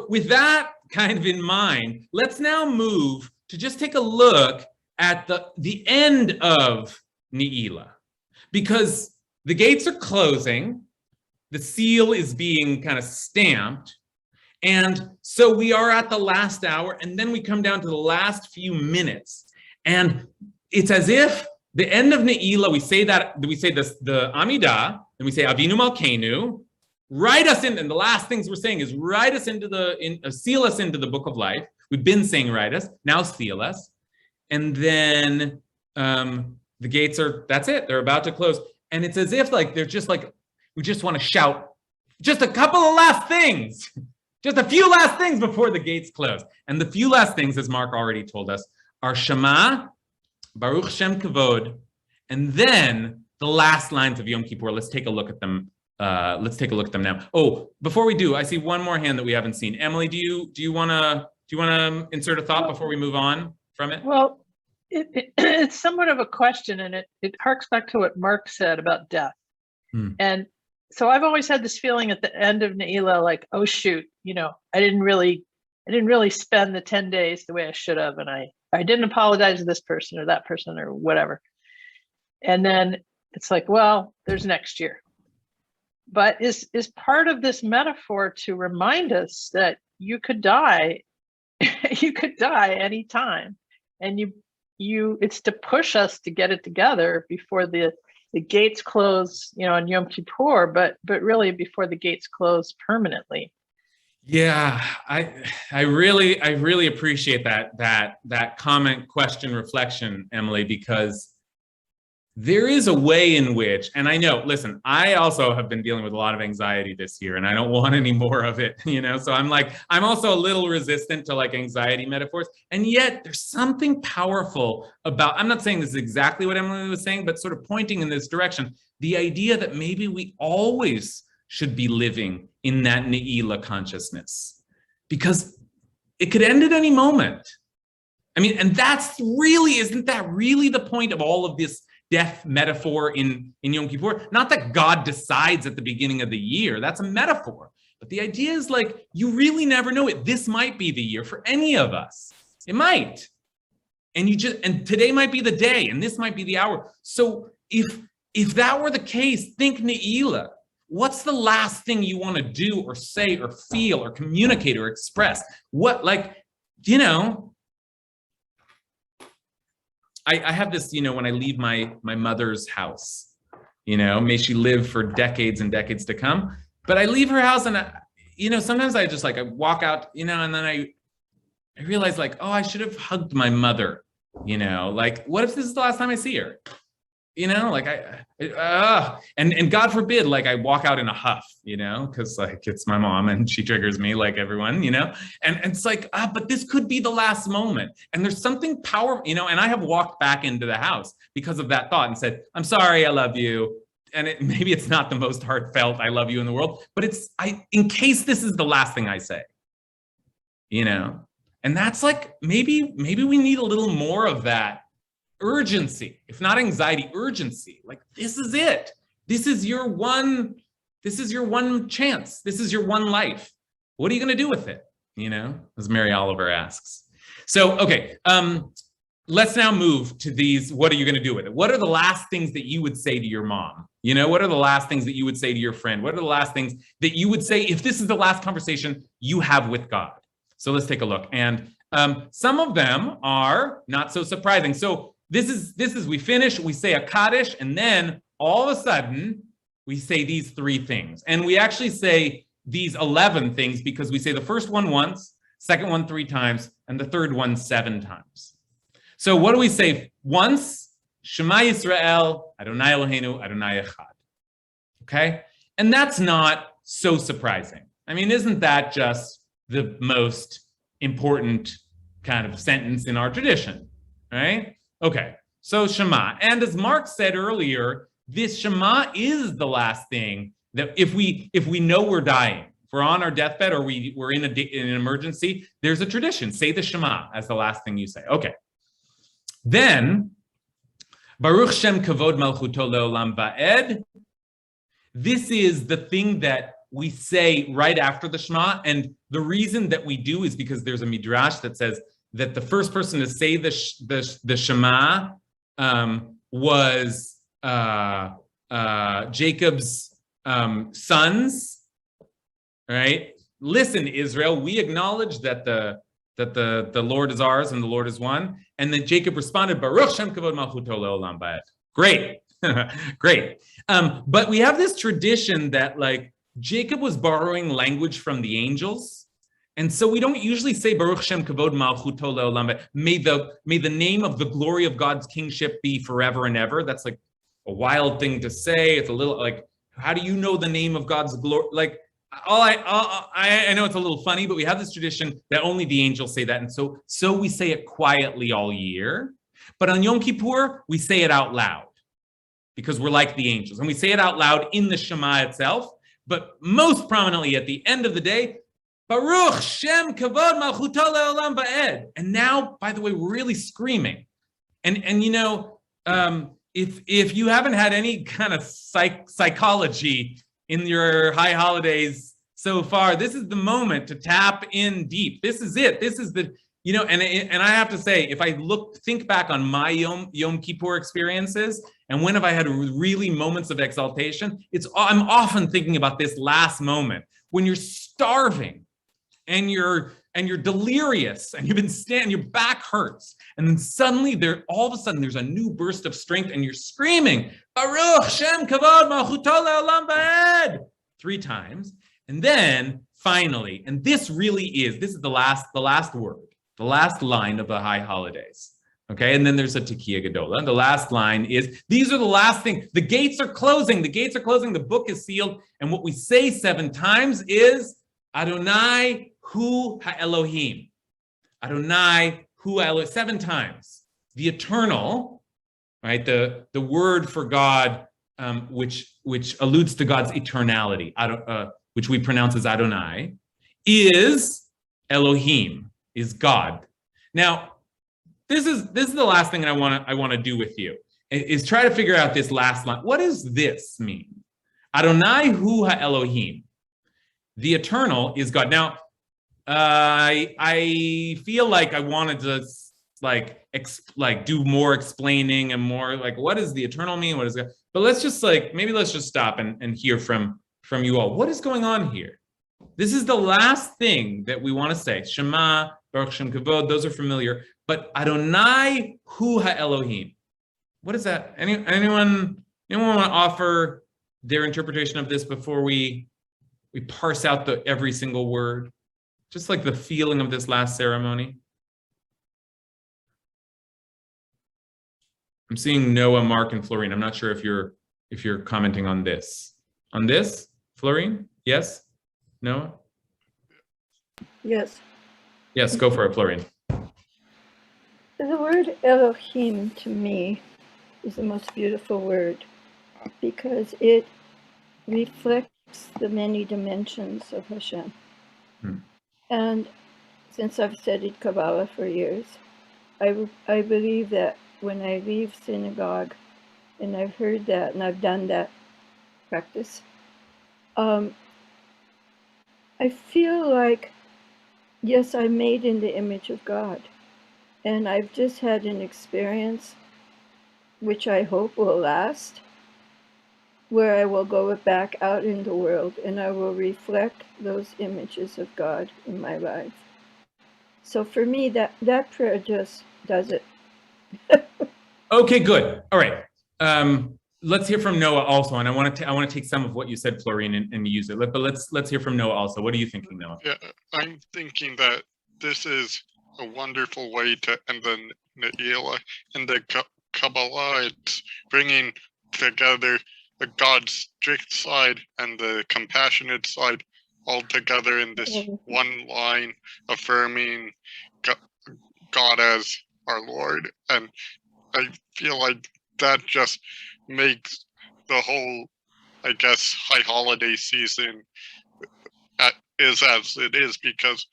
with that kind of in mind, let's now move to just take a look at the end of Ne'ilah, because the gates are closing, the seal is being kind of stamped, and so we are at the last hour, and then we come down to the last few minutes, and it's as if the end of Ne'ilah, we say this, the Amidah, and we say Avinu Malkeinu, write us in, and the last things we're saying is write us into seal us into the book of life. We've been saying write us, now seal us. And then the gates that's it, they're about to close. And it's as if they're just we just want to shout just a couple of last things, just a few last things before the gates close. And the few last things, as Mark already told us, are Shema, Baruch Shem Kavod, and then the last lines of Yom Kippur. Let's take a look at them. Let's take a look at them now. Oh, before we do, I see one more hand that we haven't seen. Emily, do you want to insert a thought before we move on from it? Well, it's somewhat of a question, and it harks back to what Mark said about death. And so I've always had this feeling at the end of Ne'ilah, like, oh shoot, I didn't really spend the 10 days the way I should have, and I didn't apologize to this person or that person or whatever. And then it's like, well, there's next year. But is part of this metaphor to remind us that you could die, you could die anytime, and it's to push us to get it together before the the gates close, on Yom Kippur, but really before the gates close permanently. Yeah, I really appreciate that comment, question, reflection, Emily, because there is a way in which, and I know, listen, I also have been dealing with a lot of anxiety this year, and I don't want any more of it, so I'm also a little resistant to like anxiety metaphors, and yet there's something powerful about, I'm not saying this is exactly what Emily was saying, but sort of pointing in this direction, the idea that maybe we always should be living in that Ne'ilah consciousness, because it could end at any moment. I mean, and isn't that really the point of all of this death metaphor in Yom Kippur? Not that God decides at the beginning of the year, that's a metaphor. But the idea is like, you really never know it. This might be the year for any of us. It might. And today might be the day, and this might be the hour. So if that were the case, think Ne'ilah. What's the last thing you want to do or say or feel or communicate or express? I have this, when I leave my mother's house, may she live for decades and decades to come. But I leave her house and, sometimes I just I walk out, and then I realize like, oh, I should have hugged my mother, what if this is the last time I see her? And God forbid, I walk out in a huff, because it's my mom and she triggers me like everyone, and it's like, but this could be the last moment. And there's something powerful, and I have walked back into the house because of that thought and said, I'm sorry, I love you. And maybe it's not the most heartfelt, I love you in the world, but in case this is the last thing I say, and that's like, maybe we need a little more of that urgency, if not anxiety, urgency. Like, this is it. This is your one chance. This is your one life. What are you going to do with it? As Mary Oliver asks. So, okay, let's now move to these. What are you going to do with it? What are the last things that you would say to your mom? What are the last things that you would say to your friend? What are the last things that you would say if this is the last conversation you have with God? So let's take a look. And some of them are not so surprising. So this is we finish, we say a Kaddish, and then all of a sudden we say these 3 things. And we actually say these 11 things because we say the first one once, second one 3 times, and the third one 7 times. So what do we say once? Shema Yisrael, Adonai Eloheinu, Adonai Echad. Okay? And that's not so surprising. I mean, isn't that just the most important kind of sentence in our tradition, right? Okay, so Shema. And as Mark said earlier, this Shema is the last thing that if we know we're dying, if we're on our deathbed or we're in an emergency, there's a tradition. Say the Shema as the last thing you say. Okay. Then, Baruch Shem Kavod Malchuto Leolam Va'ed. This is the thing that we say right after the Shema. And the reason that we do is because there's a midrash that says that the first person to say the Shema was Jacob's sons, right? Listen, Israel, we acknowledge that the Lord is ours and the Lord is one. And then Jacob responded, Baruch Shem Kavod Malchuto Leolam Va'ed. Great, great. But we have this tradition that Jacob was borrowing language from the angels. And so we don't usually say Baruch Shem Kavod Malchuto Leolam. May the name of the glory of God's kingship be forever and ever. That's like a wild thing to say. It's a little how do you know the name of God's glory? I know it's a little funny, but we have this tradition that only the angels say that. And so we say it quietly all year. But on Yom Kippur, we say it out loud because we're like the angels. And we say it out loud in the Shema itself, but most prominently at the end of the day, Baruch Shem Kavod Malchuto Leolam Va'ed. And now, by the way, we're really screaming. And if you haven't had any kind of psychology in your high holidays so far, this is the moment to tap in deep. This is it. This is the, and I have to say, if I think back on my Yom Kippur experiences, and when have I had really moments of exaltation, I'm often thinking about this last moment when you're starving and and you're delirious and you've been standing, your back hurts. And then suddenly all of a sudden there's a new burst of strength and you're screaming, Baruch Shem Kavod Malchuto Le'olam Va'ed, 3 times. And then finally, and this is the last word, the last line of the high holidays. Okay, and then there's a Tekiah Gedola. And the last line is, these are the last thing. The gates are closing. The book is sealed. And what we say 7 times is, Adonai Hu HaElohim. Adonai Hu HaElohim, 7 times. The eternal, right? The word for God, which alludes to God's eternality, which we pronounce as Adonai, is Elohim, is God. Now, this is the last thing I want to do with you, is try to figure out this last line. What does this mean? Adonai Hu HaElohim. The eternal is God. Now, I feel like I wanted to do more explaining and more like, what does the eternal mean? What is God? But let's just stop and hear from you all. What is going on here? This is the last thing that we want to say. Shema, Baruch Shem Kavod, those are familiar. But Adonai Hu HaElohim. What is that? Anyone want to offer their interpretation of this before we parse out every single word? Just like the feeling of this last ceremony. I'm seeing Noah, Mark, and Florine. I'm not sure if you're commenting on this. On this, Florine? Yes? Noah? Yes. Yes, go for it, Florine. The word Elohim to me is the most beautiful word because it reflects the many dimensions of Hashem. And since I've studied Kabbalah for years, I believe that when I leave synagogue and I've heard that and I've done that practice, I feel like, yes, I'm made in the image of God. And I've just had an experience, which I hope will last, where I will go back out in the world and I will reflect those images of God in my life. So for me, that prayer just does it. Okay, good. All right. Let's hear from Noah also, and I want to take some of what you said, Florine, and use it. But let's hear from Noah also. What are you thinking, Noah? Yeah, I'm thinking that this is a wonderful way to end the Ne'ilah and the Kabbalah. It's bringing together the God's strict side and the compassionate side all together in this one line, affirming God as our Lord. And I feel like that just makes the whole, I guess, high holiday season is as it is, because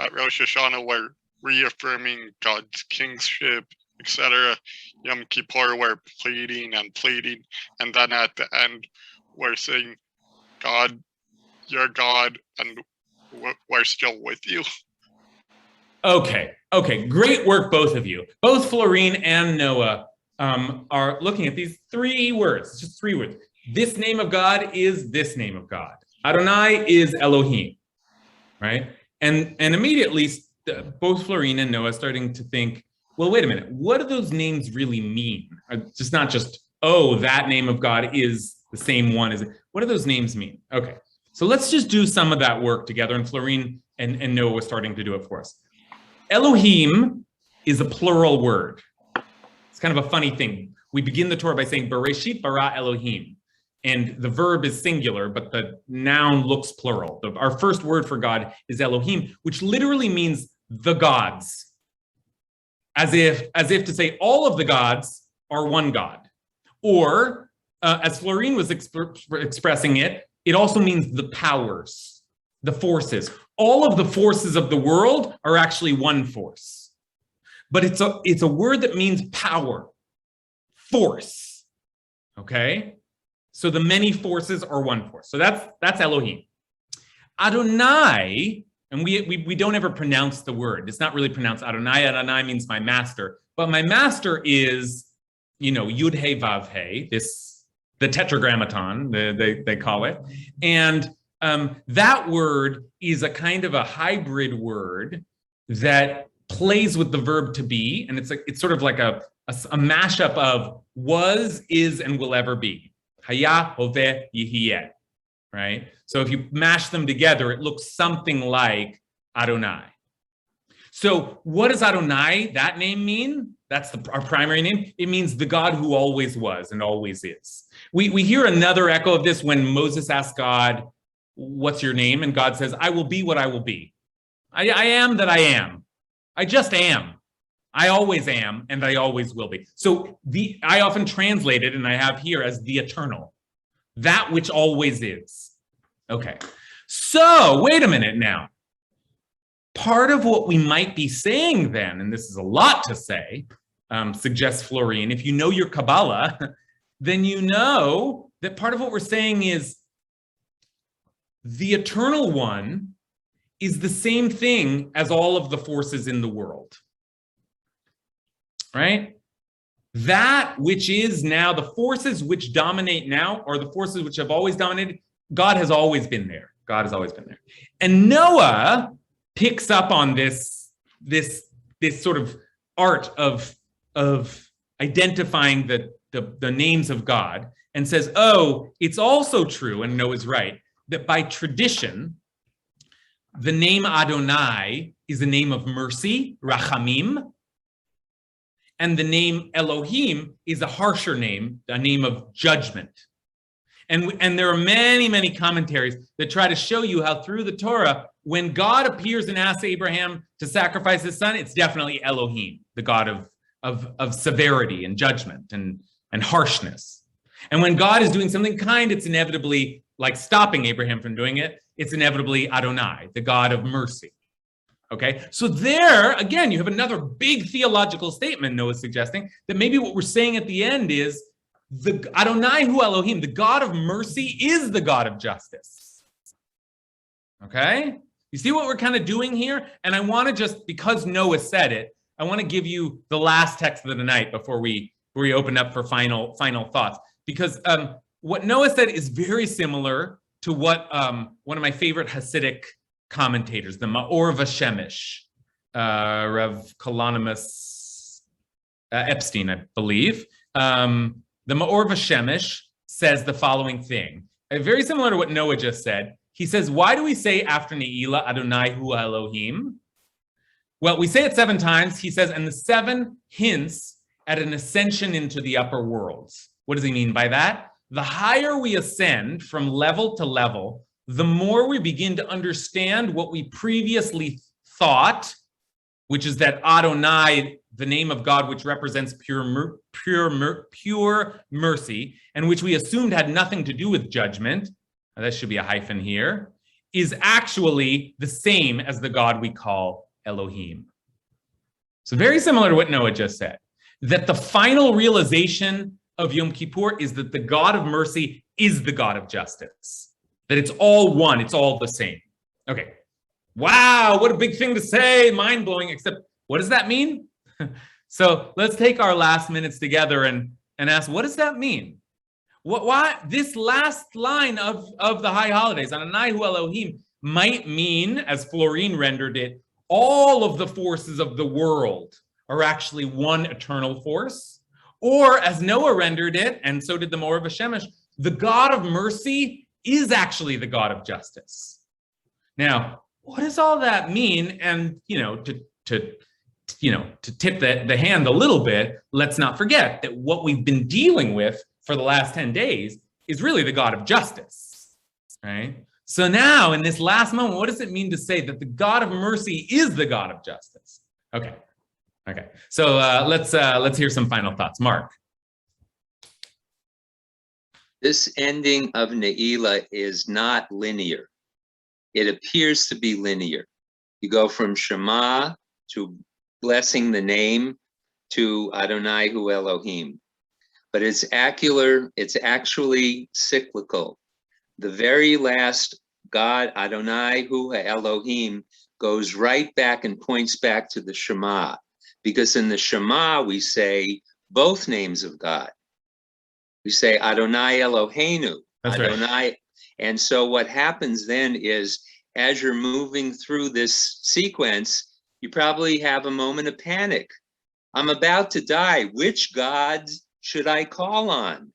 at Rosh Hashanah we're reaffirming God's kingship, etc. Yom Kippur we're pleading, and then at the end we're saying, God, you're God, and we're still with you. Okay, great work, both of you. Both Florine and Noah are looking at these 3 words. It's just 3 words. This name of God is this name of God. Adonai is Elohim, right? And immediately, both Florine and Noah starting to think, well, wait a minute, what do those names really mean? Just not just, oh, that name of God is the same one as it. What do those names mean? Okay, so let's just do some of that work together. And Florine and Noah were starting to do it for us. Elohim is a plural word. It's kind of a funny thing. We begin the Torah by saying, Bereshit bara Elohim. And the verb is singular, but the noun looks plural. Our first word for God is Elohim, which literally means the gods. As if to say all of the gods are one God. Or, as Florine was expressing it, it also means the powers, the forces. All of the forces of the world are actually one force. But it's a word that means power, force, okay? So the many forces are one force. So that's Elohim. Adonai, and we don't ever pronounce the word. It's not really pronounced Adonai. Adonai means my master. But my master is, Yud He Vav He, the tetragrammaton, they call it. And that word is a kind of a hybrid word that plays with the verb to be, and it's sort of like a mashup of was, is, and will ever be. Haya, hoveh, yihiyeh, right? So if you mash them together, it looks something like Adonai. So what does Adonai, that name, mean? That's our primary name. It means the God who always was and always is. We hear another echo of this when Moses asked God, what's your name? And God says, I will be what I will be. I am that I am. I just am. I always am, and I always will be. So I often translate it, and I have here as the eternal, that which always is. Okay, so wait a minute now. Part of what we might be saying then, and this is a lot to say, suggests Florine, if you know your Kabbalah, then you know that part of what we're saying is the eternal one is the same thing as all of the forces in the world, right? That which is now, the forces which dominate now are the forces which have always dominated. God has always been there. God has always been there. And Noah picks up on this sort of art of identifying the names of God and says, oh, it's also true, and Noah's right, that by tradition, the name Adonai is a name of mercy, rachamim, and the name Elohim is a harsher name, a name of judgment. And there are many, many commentaries that try to show you how through the Torah, when God appears and asks Abraham to sacrifice his son, it's definitely Elohim, the God of severity and judgment and harshness. And when God is doing something kind, it's inevitably like stopping Abraham from doing it. It's inevitably Adonai, the God of mercy. Okay, so there, again, you have another big theological statement Noah's suggesting that maybe what we're saying at the end is the Adonai hu Elohim, the God of mercy, is the God of justice. Okay, you see what we're kind of doing here? And I want to just, because Noah said it, I want to give you the last text of the night before we open up for final thoughts, because what Noah said is very similar to what one of my favorite Hasidic commentators, the Maor Vashemish, Rav Kalonymus Epstein, I believe. The Maor Vashemish says the following thing, very similar to what Noah just said. He says, why do we say after Ne'ilah, Adonai hu Elohim? Well, we say it 7 times. He says, and the 7 hints at an ascension into the upper worlds. What does he mean by that? The higher we ascend from level to level, the more we begin to understand what we previously thought, which is that Adonai, the name of God, which represents pure mercy, and which we assumed had nothing to do with judgment, that should be a hyphen here, is actually the same as the God we call Elohim. So very similar to what Noah just said, that the final realization of Yom Kippur is that the God of mercy is the God of justice, that it's all one, it's all the same. Okay, wow, what a big thing to say, mind-blowing, except what does that mean? So let's take our last minutes together and ask, what does that mean? Why this last line of the high holidays, Adonai hu Elohim, might mean, as Florine rendered it, all of the forces of the world are actually one eternal force. Or as Noah rendered it, and so did the Maor Vashemish, the God of mercy is actually the God of justice. Now, what does all that mean? And, to tip the hand a little bit, let's not forget that what we've been dealing with for the last 10 days is really the God of justice, right? So now, in this last moment, what does it mean to say that the God of mercy is the God of justice? Okay. So let's hear some final thoughts. Mark. This ending of Ne'ilah is not linear. It appears to be linear. You go from Shema to blessing the name to Adonai hu Elohim. But it's actually cyclical. The very last God, Adonai hu Elohim, goes right back and points back to the Shema. Because in the Shema, we say both names of God. We say Adonai Eloheinu, That's Adonai. Right. And so what happens then is, as you're moving through this sequence, You probably have a moment of panic. I'm about to die. Which God should I call on?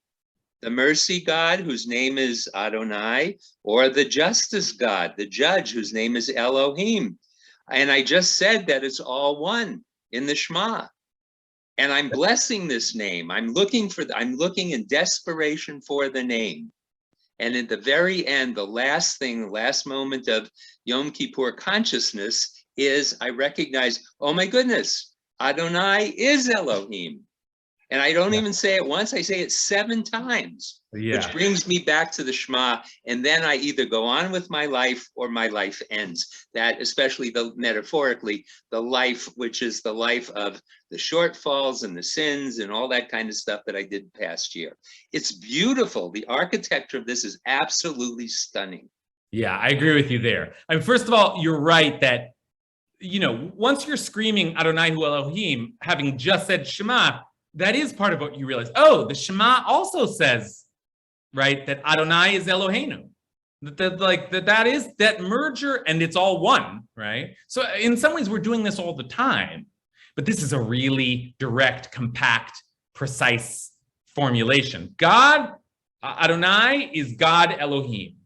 The mercy God, whose name is Adonai, or the justice God, the judge, whose name is Elohim? And I just said that it's all one in the Shema. And I'm blessing this name. I'm looking in desperation for the name. And at the very end, the last moment of Yom Kippur consciousness is I recognize, oh my goodness, Adonai is Elohim. And I don't even say it once, I say it 7 times, which brings me back to the Shema. And then I either go on with my life or my life ends. That, especially metaphorically, the life, which is the life of the shortfalls and the sins and all that kind of stuff that I did past year. It's beautiful. The architecture of this is absolutely stunning. Yeah, I agree with you there. I mean, first of all, you're right that, you know, once you're screaming Adonai Hu Elohim, having just said Shema, that is part of what you realize. Oh, the Shema also says, right, that Adonai is Eloheinu. That is that merger, and it's all one, right? So in some ways, we're doing this all the time, but this is a really direct, compact, precise formulation. God, Adonai is God Elohim.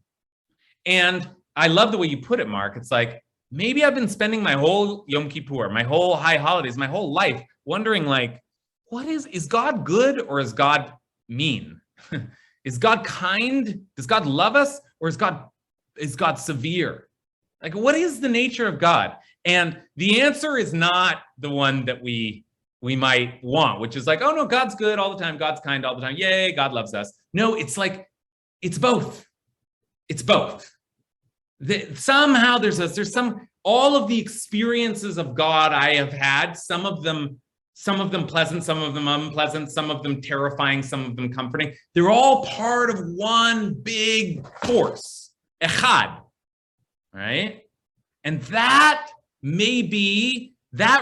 And I love the way you put it, Mark. It's like, maybe I've been spending my whole Yom Kippur, my whole high holidays, my whole life wondering, like, what is God good or is God mean? Is God kind? Does God love us, or is God severe? Like, what is the nature of God? And the answer is not the one that we might want, which is like, oh no, God's good all the time, God's kind all the time, yay, God loves us. No, it's like, it's both. It's both. Somehow there's all of the experiences of God I have had, some of them pleasant, some of them unpleasant, some of them terrifying, some of them comforting. They're all part of one big force, echad, right? And that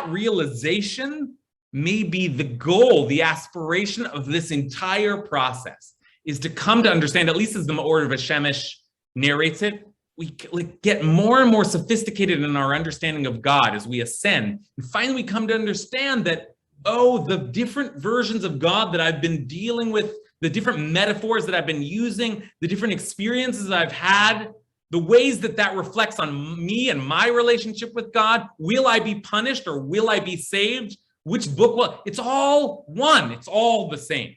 realization may be the goal, the aspiration of this entire process, is to come to understand, at least as the Me'or of Shemesh narrates it, we get more and more sophisticated in our understanding of God as we ascend. And finally, we come to understand that, oh, the different versions of God that I've been dealing with, the different metaphors that I've been using, the different experiences I've had, the ways that reflects on me and my relationship with God. Will I be punished or will I be saved? Which book will? It's all one. It's all the same.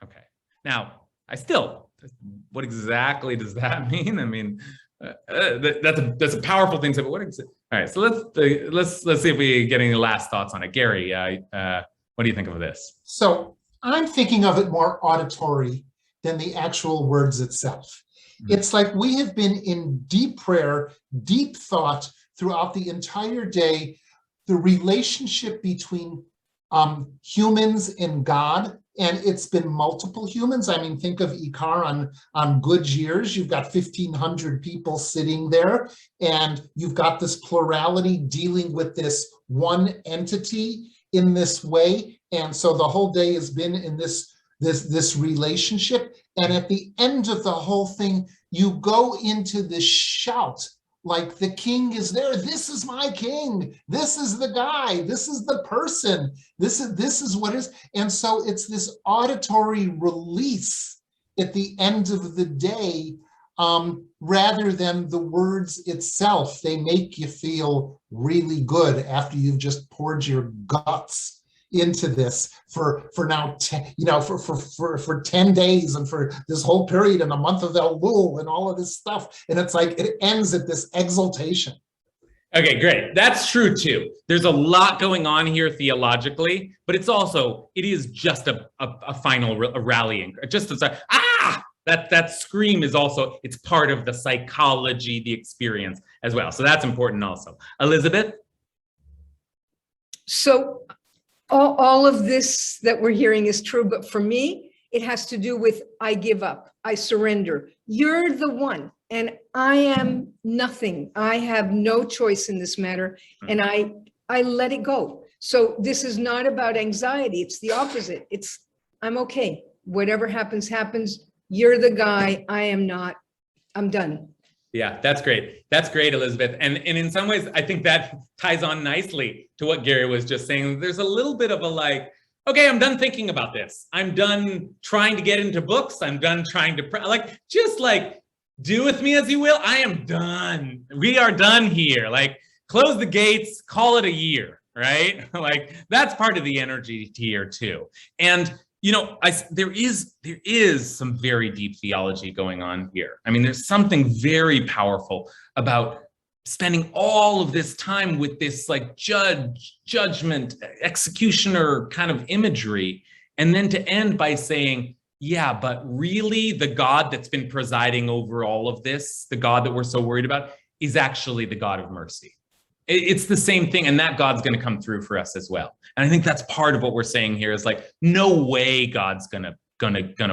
Okay. Now, what exactly does that mean? I mean, that's a powerful thing. So, all right. So let's see if we get any last thoughts on it. Gary, what do you think of this? So I'm thinking of it more auditory than the actual words itself. It's like we have been in deep prayer, deep thought throughout the entire day, the relationship between humans and God. And it's been multiple humans. I mean, think of Ikar on good years. You've got 1,500 people sitting there, and you've got this plurality dealing with this one entity in this way. And so the whole day has been in this relationship. And at the end of the whole thing, you go into this shout, like the king is there. This is my king. This is the guy. This is the person. This is what is. And so it's this auditory release at the end of the day, rather than the words itself. They make you feel really good after you've just poured your guts into this for now, for 10 days and for this whole period and the month of Elul and all of this stuff. And it's like, it ends at this exaltation. Okay, great. That's true too. There's a lot going on here theologically, but it is just a final rallying, just as that scream is also, it's part of the psychology, the experience as well. So that's important also. Elizabeth? So all of this that we're hearing is true, but for me, it has to do with I give up, I surrender. You're the one, and I am nothing. I have no choice in this matter, and I let it go. So this is not about anxiety. It's the opposite. I'm okay. Whatever happens, happens. You're the guy. I am not. I'm done. Yeah, that's great. That's great, Elizabeth. And in some ways, I think that ties on nicely to what Gary was just saying. There's a little bit of a like, okay, I'm done thinking about this. I'm done trying to get into books. I'm done trying to, just do with me as you will. I am done. We are done here. Like, close the gates, call it a year, right? Like, that's part of the energy here too. And there is some very deep theology going on here. I mean, there's something very powerful about spending all of this time with this like judgment, executioner kind of imagery, and then to end by saying, yeah, but really the God that's been presiding over all of this, the God that we're so worried about, is actually the God of mercy. It's the same thing, and that God's going to come through for us as well. And I think that's part of what we're saying here is like, no way God's gonna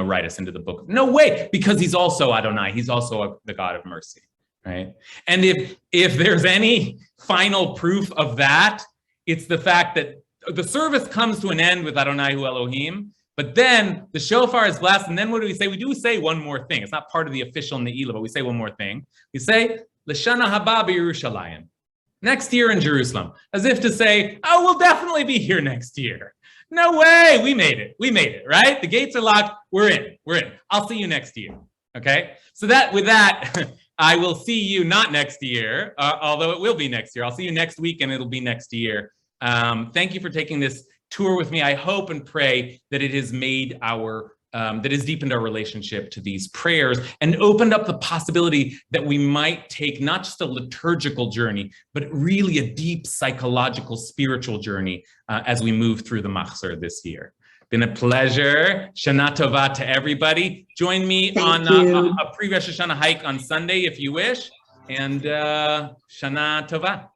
write us into the book. No way, because he's also Adonai. He's also the God of mercy, right? And if there's any final proof of that, it's the fact that the service comes to an end with Adonai Hu Elohim, but then the shofar is blessed, and then what do we say? We do say one more thing. It's not part of the official Ne'ilah, but we say one more thing. We say, L'shana haba b'Yerushalayim. Next year in Jerusalem, as if to say, oh, we'll definitely be here next year. No way, we made it, right? The gates are locked, we're in. I'll see you next year, okay? So with that, I will see you not next year, although it will be next year. I'll see you next week and it'll be next year. Thank you for taking this tour with me. I hope and pray that it has made that has deepened our relationship to these prayers and opened up the possibility that we might take not just a liturgical journey, but really a deep psychological, spiritual journey as we move through the Machzor this year. Been a pleasure. Shana Tova to everybody. Join me on a pre-Rosh Hashanah hike on Sunday if you wish. And Shana Tova.